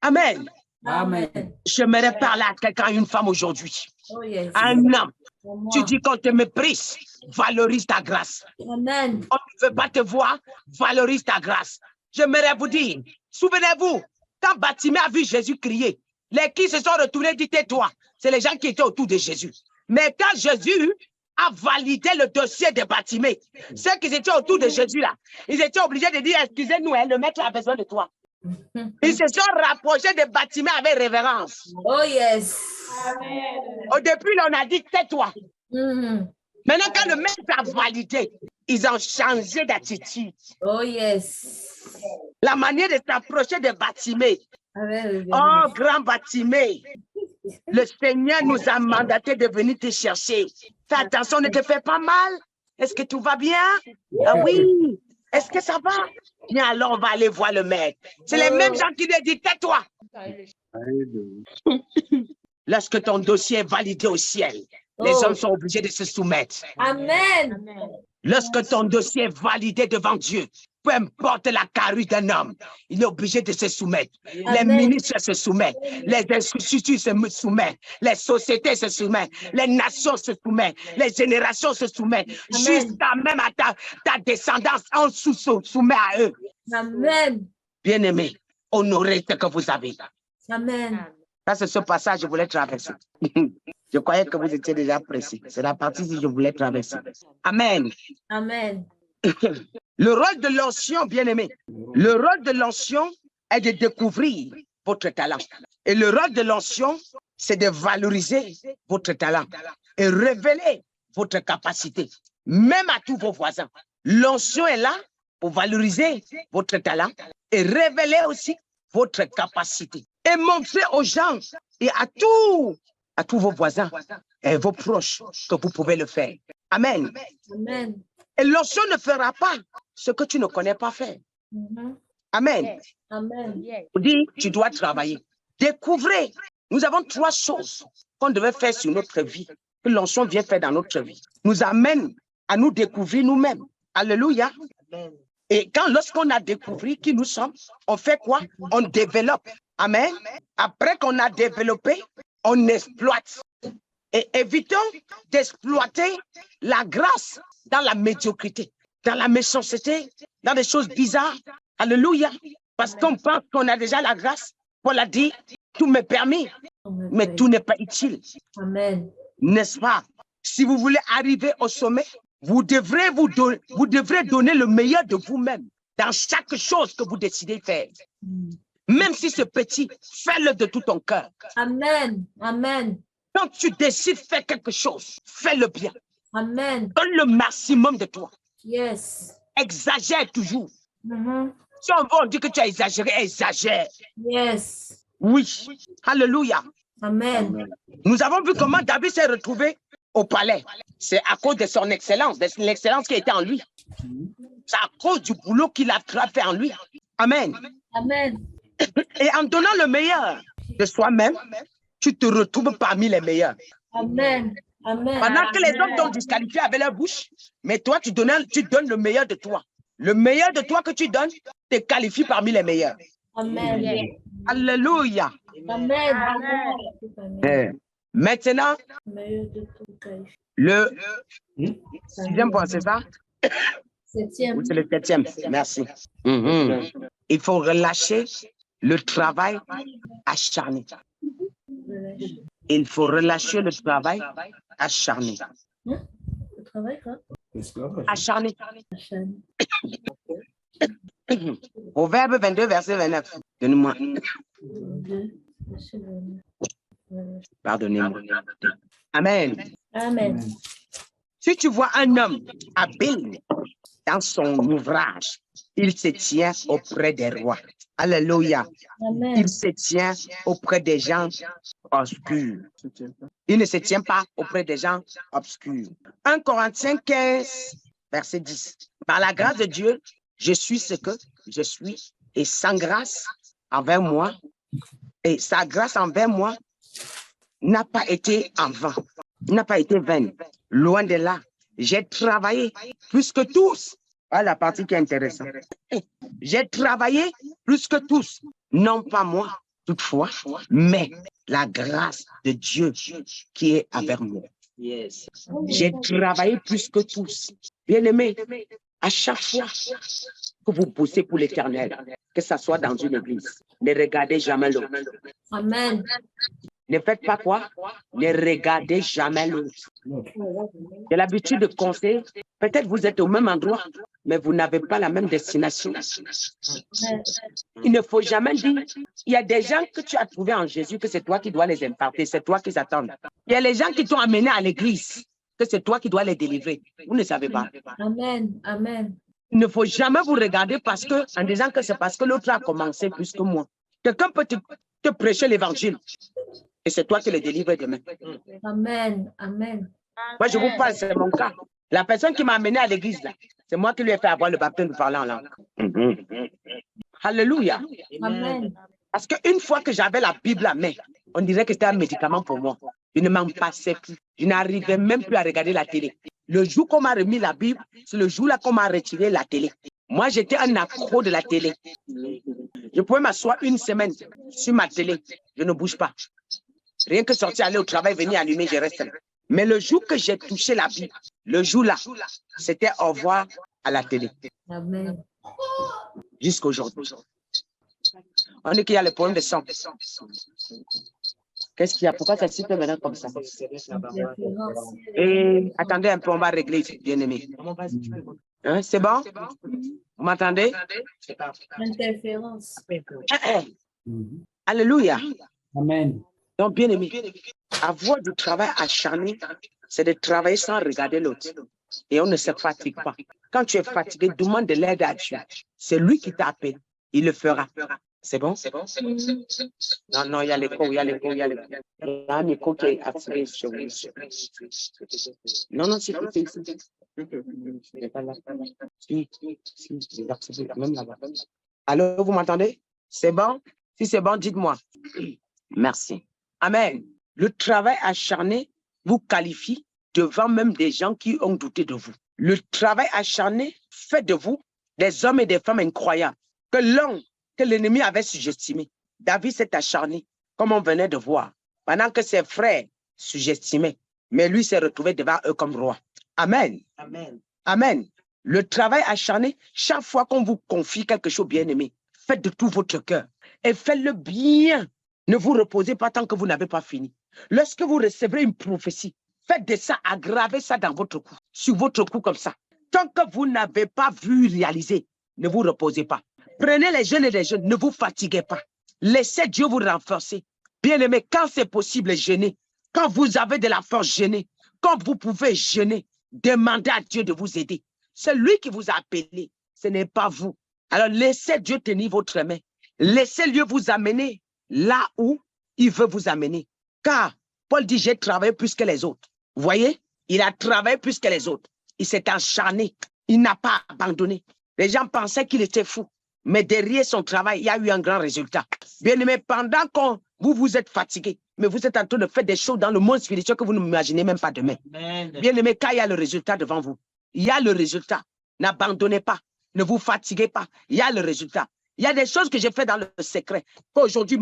Speaker 1: Amen.
Speaker 4: Amen.
Speaker 1: J'aimerais parler à quelqu'un, une femme aujourd'hui.
Speaker 3: Oh, yes.
Speaker 1: Un homme.
Speaker 3: Pour moi.
Speaker 1: Tu dis qu'on te méprise, valorise ta grâce.
Speaker 3: Amen.
Speaker 1: On ne veut pas te voir, valorise ta grâce. J'aimerais vous dire, souvenez-vous, quand Bartimée a vu Jésus crier, les qui se sont retournés, dit tais-toi. C'est les gens qui étaient autour de Jésus. Mais quand Jésus a validé le dossier de Bartimée, ceux qui étaient autour de Jésus là, ils étaient obligés de dire, excusez-nous, hein, le maître a besoin de toi. Ils se sont rapprochés de Bartimée avec révérence.
Speaker 3: Oh, yes.
Speaker 1: Au début, là, on a dit tais-toi.
Speaker 3: Mhm.
Speaker 1: Maintenant, quand le maître a validé, ils ont changé d'attitude.
Speaker 3: Oh, yes.
Speaker 1: La manière de s'approcher de Bartimée.
Speaker 3: Amen.
Speaker 1: Oh, grand Bartimée, le Seigneur nous a mandaté de venir te chercher. Fais attention, ne te fais pas mal. Est-ce que tout va bien? Ah oui. Est-ce que ça va? Bien, alors on va aller voir le maître. C'est les mêmes gens qui lui disent, tais-toi. Lorsque ton dossier est validé au ciel, les hommes sont obligés de se soumettre.
Speaker 3: Amen.
Speaker 1: Lorsque ton dossier est validé devant Dieu, peu importe la carrure d'un homme, il est obligé de se soumettre. Les
Speaker 3: Amen.
Speaker 1: ministres se soumettent, les instituts se soumettent, les sociétés se soumettent, les nations se soumettent, les générations se soumettent,
Speaker 3: Amen.
Speaker 1: jusqu'à même à ta descendance en dessous se soumet à eux.
Speaker 3: Amen.
Speaker 1: Bien-aimés, honorez ce que vous avez.
Speaker 3: Amen.
Speaker 1: Ça, c'est ce passage que je voulais traverser. Je croyais que vous étiez déjà pressés. C'est la partie que je voulais traverser. Amen.
Speaker 3: Amen.
Speaker 1: Le rôle de l'ancien, bien-aimé, le rôle de l'ancien est de découvrir votre talent. Et le rôle de l'ancien, c'est de valoriser votre talent et révéler votre capacité, même à tous vos voisins. L'ancien est là pour valoriser votre talent et révéler aussi votre capacité. Et montrer aux gens et à tous vos voisins et vos proches que vous pouvez le faire. Amen.
Speaker 3: Amen.
Speaker 1: Et l'ancien ne fera pas ce que tu ne connais pas faire.
Speaker 3: Mhm.
Speaker 1: Amen.
Speaker 3: Amen.
Speaker 1: On dit, tu dois travailler. Découvrez. Nous avons 3 choses qu'on devait faire sur notre vie, que l'ancien vient faire dans notre vie. Nous amène à nous découvrir nous-mêmes. Alléluia. Et lorsqu'on a découvert qui nous sommes, on fait quoi? On développe. Amen. Après qu'on a développé, on exploite. Et évitons d'exploiter la grâce dans la médiocrité, dans la méchanceté, dans des choses bizarres. Alléluia. Parce qu'on pense qu'on a déjà la grâce Paul a dit, tout m'est permis, mais tout n'est pas utile.
Speaker 3: Amen.
Speaker 1: N'est-ce pas? Si vous voulez arriver au sommet, vous devrez donner le meilleur de vous-même dans chaque chose que vous décidez de faire. Même si c'est petit, fais-le de tout ton cœur.
Speaker 3: Amen. Amen.
Speaker 1: Quand tu décides de faire quelque chose, fais-le bien.
Speaker 3: Amen.
Speaker 1: Donne le maximum de toi.
Speaker 3: Yes.
Speaker 1: Exagère toujours.
Speaker 3: Mhm.
Speaker 1: Si on dit que tu as exagéré, exagère.
Speaker 3: Yes.
Speaker 1: Oui. Alléluia.
Speaker 3: Amen.
Speaker 1: Nous avons vu comment David s'est retrouvé au palais. C'est à cause de son excellence, de l'excellence qui était en lui. C'est à cause du boulot qu'il a fait en lui. Amen.
Speaker 3: Amen.
Speaker 1: Et en donnant le meilleur de soi-même, tu te retrouves parmi les meilleurs.
Speaker 3: Amen. Amen.
Speaker 1: Pendant que les hommes t'ont disqualifié avec leur bouche, mais toi, tu donnes le meilleur de toi. Le meilleur de toi que tu donnes te qualifie parmi les meilleurs.
Speaker 3: Amen.
Speaker 1: Alléluia.
Speaker 3: Amen. Amen.
Speaker 1: Maintenant,
Speaker 3: Meilleur de tout qualifié.
Speaker 1: le sixième point, c'est ça?
Speaker 3: Septième.
Speaker 1: Oui, c'est le 7e. Merci. Il faut relâcher le travail acharné. Il faut relâcher le travail acharné.
Speaker 3: Le travail, quoi?
Speaker 1: Acharné.
Speaker 3: Acharné.
Speaker 1: Proverbe 22, verset 29. Donnez-moi. Pardonnez-moi. Amen.
Speaker 3: Amen.
Speaker 1: Si tu vois un homme habile dans son ouvrage, il se tient auprès des rois. Alléluia.
Speaker 3: Amen.
Speaker 1: Il se tient auprès des gens obscurs. Il ne se tient pas auprès des gens obscurs. 1 Corinthiens 15, verset 10. Par la grâce de Dieu, je suis ce que je suis, et sans grâce envers moi, et sa grâce envers moi n'a pas été en vain, n'a pas été vaine. Loin de là, j'ai travaillé plus que tous. Voilà la partie qui est intéressante. J'ai travaillé plus que tous, non pas moi, toutefois, mais la grâce de Dieu qui est avec moi. J'ai travaillé plus que tous. Bien-aimés, à chaque fois que vous bossez pour l'éternel, que ce soit dans une église, ne regardez jamais l'autre.
Speaker 3: Amen.
Speaker 1: Ne faites pas quoi? Ne regardez jamais l'autre. J'ai l'habitude de conseiller. Peut-être vous êtes au même endroit, mais vous n'avez pas la même destination. Il ne faut jamais dire, il y a des gens que tu as trouvés en Jésus, que c'est toi qui dois les imparter, c'est toi qui attendent. Il y a les gens qui t'ont amené à l'église, que c'est toi qui dois les délivrer. Vous ne savez pas.
Speaker 3: Amen. Amen.
Speaker 1: Il ne faut jamais vous regarder en disant que c'est parce que l'autre a commencé plus que moi. Quelqu'un peut te prêcher l'évangile et c'est toi qui le délivres demain.
Speaker 3: Amen. Amen.
Speaker 1: Moi, je vous parle, c'est mon cas. La personne qui m'a amené à l'église, là, c'est moi qui lui ai fait avoir le baptême de parler en langue. Alléluia.
Speaker 3: Amen.
Speaker 1: Parce qu'une fois que j'avais la Bible à main, on dirait que c'était un médicament pour moi. Je ne m'en passais plus. Je n'arrivais même plus à regarder la télé. Le jour qu'on m'a remis la Bible, c'est le jour-là qu'on m'a retiré la télé. Moi, j'étais un accro de la télé. Je pouvais m'asseoir une semaine sur ma télé. Je ne bouge pas. Rien que sortir, aller au travail, venir allumer, je reste là. Mais le jour que j'ai touché la Bible, le jour-là, c'était au revoir à la télé.
Speaker 3: Amen.
Speaker 1: Jusqu'aujourd'hui. On dit qu'il y a le problème de sang. Qu'est-ce qu'il y a? Pourquoi ça siffle maintenant comme ça? Et attendez un peu, on va régler ici, bien-aimé. Hein, c'est bon? Vous m'entendez?
Speaker 3: Interférence.
Speaker 1: Alléluia.
Speaker 4: Amen.
Speaker 1: Donc, bien-aimé, avoir du travail acharné, c'est de travailler sans regarder l'autre. Et on ne se fatigue pas. Quand tu es fatigué, demande de l'aide à Dieu. C'est lui qui t'appelle. Il le fera. C'est bon? Non, non, il y a l'écho, il y a l'écho, il y a l'écho. Il y a un écho qui est activé sur vous. Non, non, c'est ici. Même là-bas. Allô, vous m'entendez? C'est bon? Si c'est bon, dites-moi. Merci. Amen. Le travail acharné vous qualifie devant même des gens qui ont douté de vous. Le travail acharné fait de vous des hommes et des femmes incroyables que l'ennemi avait sous-estimé. David s'est acharné, comme on venait de voir, pendant que ses frères sous-estimaient. Mais lui s'est retrouvé devant eux comme roi. Amen. Amen. Amen. Le travail acharné, chaque fois qu'on vous confie quelque chose, bien aimé, faites de tout votre cœur et faites-le bien. Ne vous reposez pas tant que vous n'avez pas fini. Lorsque vous recevrez une prophétie, faites de ça, aggravez ça dans votre cou, sur votre cou comme ça. Tant que vous n'avez pas vu réaliser, ne vous reposez pas. Prenez les jeunes et les jeunes, ne vous fatiguez pas. Laissez Dieu vous renforcer. Bien-aimés, quand c'est possible, jeûnez. Quand vous avez de la force, jeûnez. Quand vous pouvez jeûner, demandez à Dieu de vous aider. C'est lui qui vous a appelé, ce n'est pas vous. Alors laissez Dieu tenir votre main. Laissez Dieu vous amener là où il veut vous amener. Car Paul dit, j'ai travaillé plus que les autres. Vous voyez, il a travaillé plus que les autres. Il s'est acharné. Il n'a pas abandonné. Les gens pensaient qu'il était fou. Mais derrière son travail, il y a eu un grand résultat. Bien-aimés, pendant que vous êtes fatigué, mais vous êtes en train de faire des choses dans le monde spirituel que vous n'imaginez même pas demain. Bien-aimés, quand il y a le résultat devant vous, il y a le résultat. N'abandonnez pas. Ne vous fatiguez pas. Il y a le résultat. Il y a des choses que j'ai fait dans le secret. Aujourd'hui,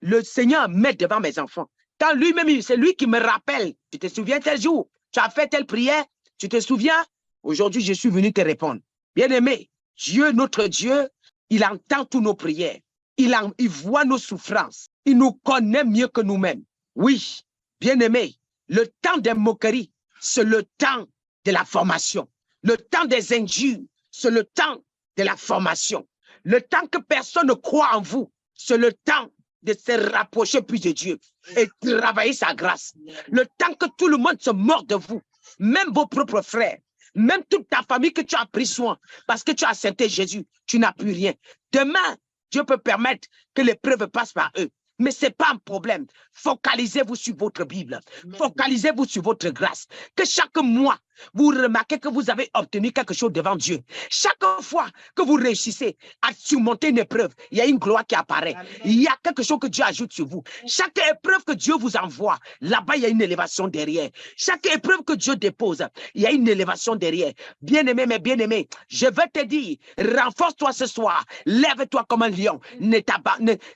Speaker 1: le Seigneur met devant mes enfants. Quand lui-même, c'est lui qui me rappelle. Tu te souviens tel jour, tu as fait telle prière, tu te souviens? Aujourd'hui, je suis venu te répondre. Bien-aimé, Dieu, notre Dieu, il entend toutes nos prières. Il voit nos souffrances. Il nous connaît mieux que nous-mêmes. Oui, bien-aimé, le temps des moqueries, c'est le temps de la formation. Le temps des injures, c'est le temps de la formation. Le temps que personne ne croit en vous, c'est le temps de se rapprocher plus de Dieu et travailler sa grâce. Le temps que tout le monde se mord de vous, même vos propres frères, même toute ta famille que tu as pris soin, parce que tu as accepté Jésus, tu n'as plus rien. Demain, Dieu peut permettre que l'épreuve passe par eux. Mais ce n'est pas un problème. Focalisez-vous sur votre Bible. Focalisez-vous sur votre grâce. Que chaque mois, vous remarquez que vous avez obtenu quelque chose devant Dieu. Chaque fois que vous réussissez à surmonter une épreuve, il y a une gloire qui apparaît. Il y a quelque chose que Dieu ajoute sur vous. Chaque épreuve que Dieu vous envoie, là-bas, il y a une élévation derrière. Chaque épreuve que Dieu dépose, il y a une élévation derrière. Bien-aimé, mais bien-aimé, je veux te dire, renforce-toi ce soir. Lève-toi comme un lion.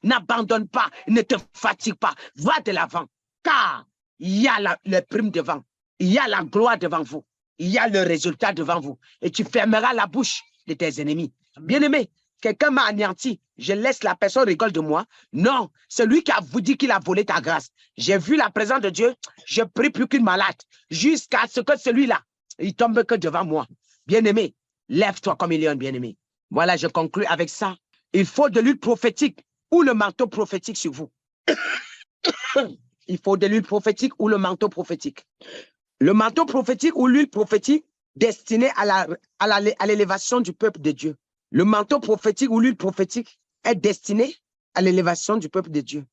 Speaker 1: N'abandonne pas. Ne te fatigue pas. Va de l'avant. Car il y a le prime devant. Il y a la gloire devant vous. Il y a le résultat devant vous. Et tu fermeras la bouche de tes ennemis. Bien-aimé, quelqu'un m'a anéanti. Je laisse la personne rigole de moi. Non, c'est lui qui a vous dit qu'il a volé ta grâce. J'ai vu la présence de Dieu. Je prie plus qu'une malade. Jusqu'à ce que celui-là, il tombe que devant moi. Bien-aimé, lève-toi comme il est un bien-aimé. Voilà, je conclue avec ça. Il faut de l'huile prophétique ou le manteau prophétique sur vous. Il faut de l'huile prophétique ou le manteau prophétique. Le manteau prophétique ou l'huile prophétique destiné à l'élévation du peuple de Dieu. Le manteau prophétique ou l'huile prophétique est destiné à l'élévation du peuple de Dieu.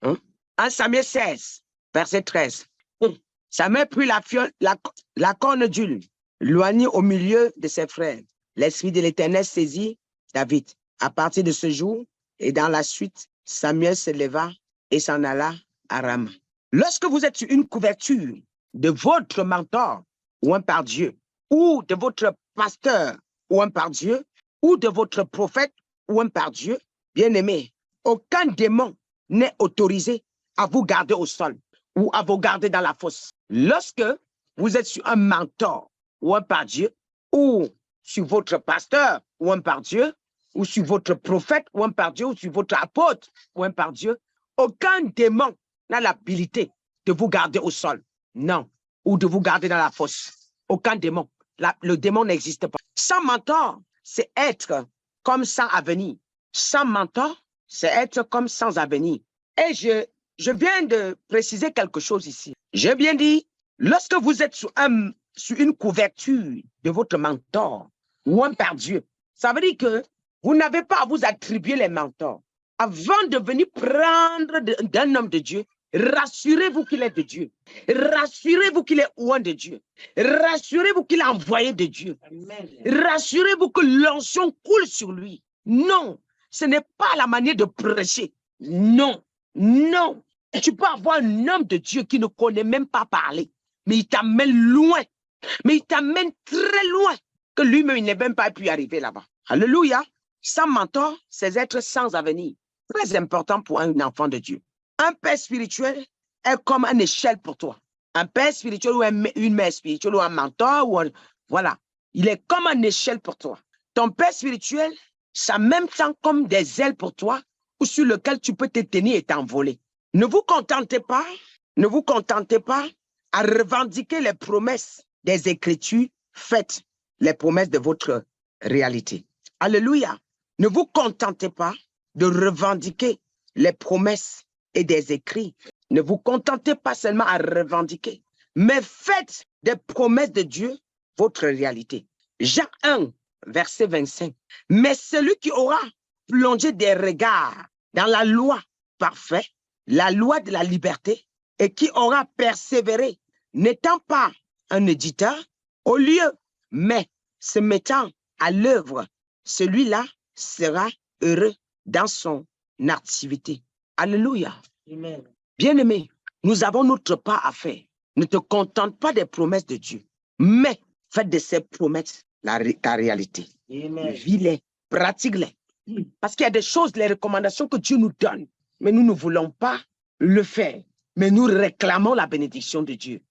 Speaker 1: 1 Samuel 16, verset 13. Samuel prit la corne d'huile, loignée au milieu de ses frères. L'Esprit de l'Éternel saisit David. À partir de ce jour et dans la suite, Samuel se leva et s'en alla à Rama. Lorsque vous êtes sur une couverture de votre mentor ou un par Dieu, ou de votre pasteur ou un par Dieu, ou de votre prophète ou un par Dieu, bien-aimé, aucun démon n'est autorisé à vous garder au sol ou à vous garder dans la fosse. Lorsque vous êtes sur un mentor ou un par Dieu, ou sur votre pasteur ou un par Dieu, ou sur votre prophète ou un par Dieu, ou sur votre apôtre ou un par Dieu, aucun démon n'a l'habilité de vous garder au sol. Non. Ou de vous garder dans la fosse. Aucun démon. Le démon n'existe pas. Sans mentor, c'est être comme sans avenir. Sans mentor, c'est être comme sans avenir. Et je viens de préciser quelque chose ici. J'ai bien dit, lorsque vous êtes sur une couverture de votre mentor ou un par Dieu, ça veut dire que vous n'avez pas à vous attribuer les mentors. Avant de venir prendre d'un homme de Dieu, rassurez-vous qu'il est de Dieu. Rassurez-vous qu'il est loin de Dieu. Rassurez-vous qu'il est envoyé de Dieu. Rassurez-vous que l'onction coule sur lui. Non, ce n'est pas la manière de prêcher. Non, non. Tu peux avoir un homme de Dieu qui ne connaît même pas parler, mais il t'amène loin. Mais il t'amène très loin, que lui-même, il n'est même pas pu arriver là-bas. Alléluia. Sans mentor, c'est être sans avenir. Très important pour un enfant de Dieu. Un père spirituel est comme une échelle pour toi. Un père spirituel ou une mère spirituelle ou un mentor, voilà. Il est comme une échelle pour toi. Ton père spirituel ça même sent comme des ailes pour toi ou sur lequel tu peux te tenir et t'envoler. Ne vous contentez pas à revendiquer les promesses des Écritures, faites les promesses de votre réalité. Alléluia. Ne vous contentez pas de revendiquer les promesses et des écrits. Ne vous contentez pas seulement à revendiquer, mais faites des promesses de Dieu votre réalité. Jean 1, verset 25. Mais celui qui aura plongé des regards dans la loi parfaite, la loi de la liberté, et qui aura persévéré, n'étant pas un éditeur, au lieu, mais se mettant à l'œuvre, celui-là sera heureux dans son activité. Alléluia.
Speaker 2: Amen.
Speaker 1: Bien-aimé, nous avons notre part à faire. Ne te contente pas des promesses de Dieu, mais fais de ces promesses ta réalité.
Speaker 2: Amen.
Speaker 1: Vis-les, pratique-les. Parce qu'il y a des choses, les recommandations que Dieu nous donne, mais nous ne voulons pas le faire. Mais nous réclamons la bénédiction de Dieu.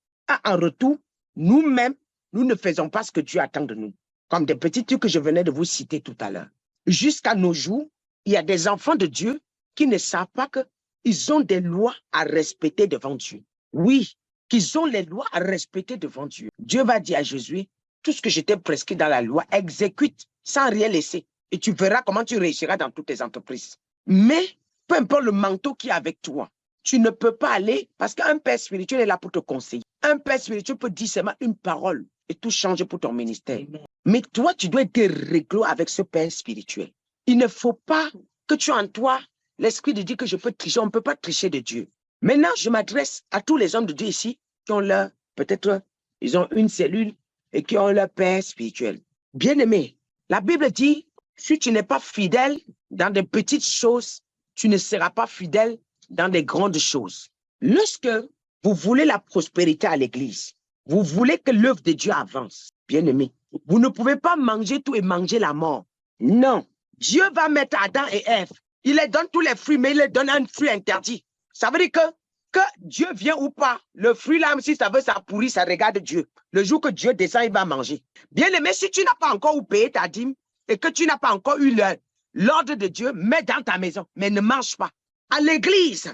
Speaker 1: En retour, nous-mêmes, nous ne faisons pas ce que Dieu attend de nous. Comme des petits trucs que je venais de vous citer tout à l'heure. Jusqu'à nos jours, il y a des enfants de Dieu qui ne savent pas qu'ils ont des lois à respecter devant Dieu. Oui, qu'ils ont les lois à respecter devant Dieu. Dieu va dire à Jésus, tout ce que je t'ai prescrit dans la loi, exécute sans rien laisser. Et tu verras comment tu réussiras dans toutes tes entreprises. Mais, peu importe le manteau qui est avec toi, tu ne peux pas aller parce qu'un père spirituel est là pour te conseiller. Un père spirituel peut dire seulement une parole et tout changer pour ton ministère.
Speaker 2: Amen.
Speaker 1: Mais toi, tu dois être réglo avec ce père spirituel. Il ne faut pas que tu aies en toi l'esprit de dire que je peux tricher. On ne peut pas tricher de Dieu. Maintenant, je m'adresse à tous les hommes de Dieu ici qui ont leur, peut-être, ils ont une cellule et qui ont leur père spirituel. Bien-aimé, la Bible dit, si tu n'es pas fidèle dans des petites choses, tu ne seras pas fidèle dans des grandes choses. Lorsque vous voulez la prospérité à l'église, vous voulez que l'œuvre de Dieu avance, bien-aimé, vous ne pouvez pas manger tout et manger la mort. Non. Dieu va mettre Adam et Ève. Il leur donne tous les fruits, mais il leur donne un fruit interdit. Ça veut dire que Dieu vient ou pas, le fruit là, même si ça veut, ça pourrit, ça regarde Dieu. Le jour que Dieu descend, il va manger. Bien-aimé, si tu n'as pas encore payé ta dîme et que tu n'as pas encore eu l'ordre de Dieu, mets dans ta maison, mais ne mange pas. À l'église,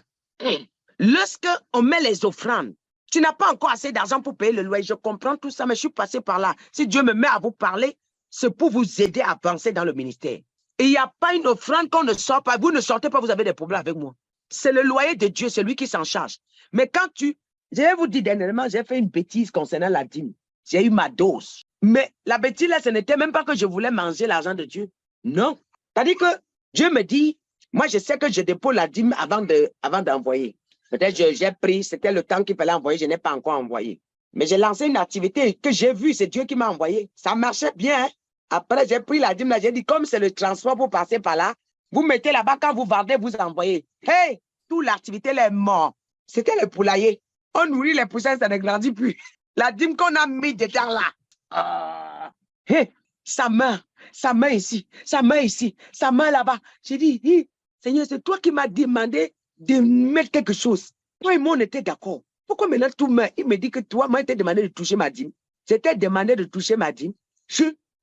Speaker 1: lorsque on met les offrandes, tu n'as pas encore assez d'argent pour payer le loyer. Je comprends tout ça, mais je suis passé par là. Si Dieu me met à vous parler, c'est pour vous aider à avancer dans le ministère. Et il n'y a pas une offrande qu'on ne sort pas. Vous ne sortez pas, vous avez des problèmes avec moi. C'est le loyer de Dieu, c'est lui qui s'en charge. Mais quand je vais vous dire dernièrement, j'ai fait une bêtise concernant la dîme. J'ai eu ma dose. Mais la bêtise là, ce n'était même pas que je voulais manger l'argent de Dieu. Non. C'est-à-dire que Dieu me dit, moi je sais que je dépose la dîme avant d'envoyer. Peut-être j'ai pris, c'était le temps qu'il fallait envoyer, je n'ai pas encore envoyé. Mais j'ai lancé une activité que j'ai vue, c'est Dieu qui m'a envoyé. Ça marchait bien. Hein? Après, j'ai pris la dîme, là, j'ai dit, comme c'est le transport pour passer par là, vous mettez là-bas, quand vous vendez, vous envoyez. Hey, toute l'activité elle est morte. C'était le poulailler. On nourrit les poussins, ça ne grandit plus. La dîme qu'on a mis dedans là. Hey, ça meurt ici, ça meurt ici, ça meurt là-bas. J'ai dit, hey, Seigneur, c'est toi qui m'as demandé de mettre quelque chose. Toi et moi, on était d'accord. Pourquoi maintenant tout meurt? Il me dit que toi, moi, je t'ai demandé de toucher ma dîme. J'étais demandé de toucher ma dîme.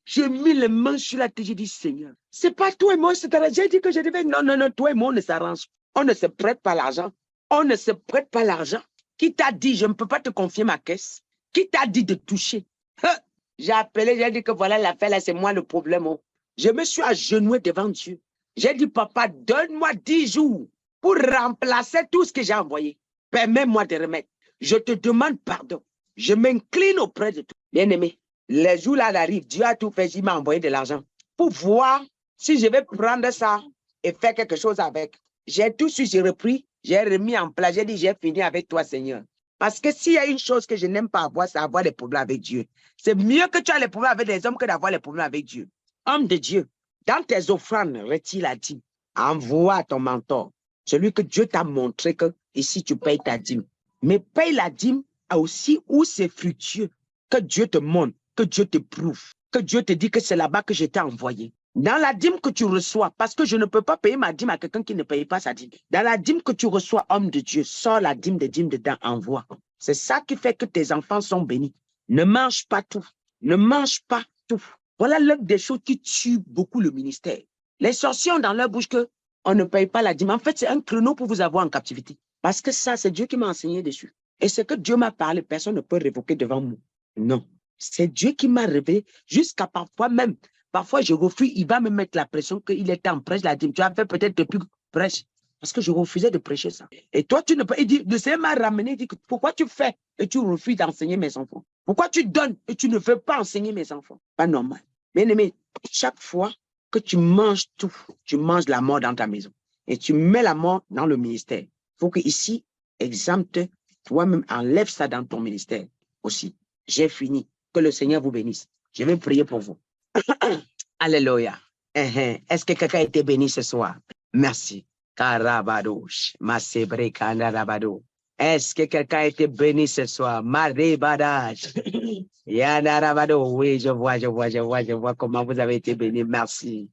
Speaker 1: J'ai mis les mains sur la tête, j'ai dit, Seigneur, c'est pas toi et moi, j'ai dit que je devais, non, toi et moi, on ne s'arrange. On ne se prête pas l'argent. On ne se prête pas l'argent. Qui t'a dit, je ne peux pas te confier ma caisse? Qui t'a dit de toucher? J'ai appelé, j'ai dit que voilà l'affaire là, c'est moi le problème. Oh. Je me suis agenouillé devant Dieu. J'ai dit, papa, donne-moi 10 jours pour remplacer tout ce que j'ai envoyé. Permets-moi de remettre. Je te demande pardon. Je m'incline auprès de toi. Bien-aimé, les jours là arrivent, Dieu a tout fait, il m'a envoyé de l'argent pour voir si je vais prendre ça et faire quelque chose avec. J'ai tout su, j'ai repris, j'ai remis en place, j'ai dit, j'ai fini avec toi, Seigneur. Parce que s'il y a une chose que je n'aime pas avoir, c'est avoir des problèmes avec Dieu. C'est mieux que tu aies les problèmes avec des hommes que d'avoir les problèmes avec Dieu. Homme de Dieu, dans tes offrandes, retire la dîme. Envoie à ton mentor, celui que Dieu t'a montré que ici tu payes ta dîme. Mais paye la dîme aussi où c'est fructueux. Que Dieu te montre, que Dieu te prouve, que Dieu te dit que c'est là-bas que je t'ai envoyé. Dans la dîme que tu reçois, parce que je ne peux pas payer ma dîme à quelqu'un qui ne paye pas sa dîme. Dans la dîme que tu reçois, homme de Dieu, sors la dîme dedans, envoie. C'est ça qui fait que tes enfants sont bénis. Ne mange pas tout. Ne mange pas tout. Voilà l'une des choses qui tue beaucoup le ministère. Les sorciers ont dans leur bouche qu'on ne paye pas la dîme. En fait, c'est un créneau pour vous avoir en captivité. Parce que ça, c'est Dieu qui m'a enseigné dessus. Et ce que Dieu m'a parlé, personne ne peut révoquer devant moi. Non. C'est Dieu qui m'a révélé jusqu'à parfois même. Parfois, je refuse, il va me mettre la pression qu'il était en prêche la dîme. Tu as fait peut-être depuis prêche. Parce que je refusais de prêcher ça. Et toi, tu ne peux. Il dit, le Seigneur m'a ramené, il dit, pourquoi tu fais et tu refuses d'enseigner mes enfants? Pourquoi tu donnes et tu ne veux pas enseigner mes enfants? Pas normal. Bien aimé, chaque fois que tu manges tout, tu manges la mort dans ta maison. Et tu mets la mort dans le ministère. Il faut que ici, exempte, toi-même, enlève ça dans ton ministère aussi. J'ai fini. Que le Seigneur vous bénisse. Je vais prier pour vous. Alléluia. Est-ce que quelqu'un a été béni ce soir? Merci. Karabadosh, Masebre Kandarabado. Est-ce que quelqu'un a été béni ce soir? Maribadash. Yandarabado. Oui, je vois comment vous avez été béni. Merci.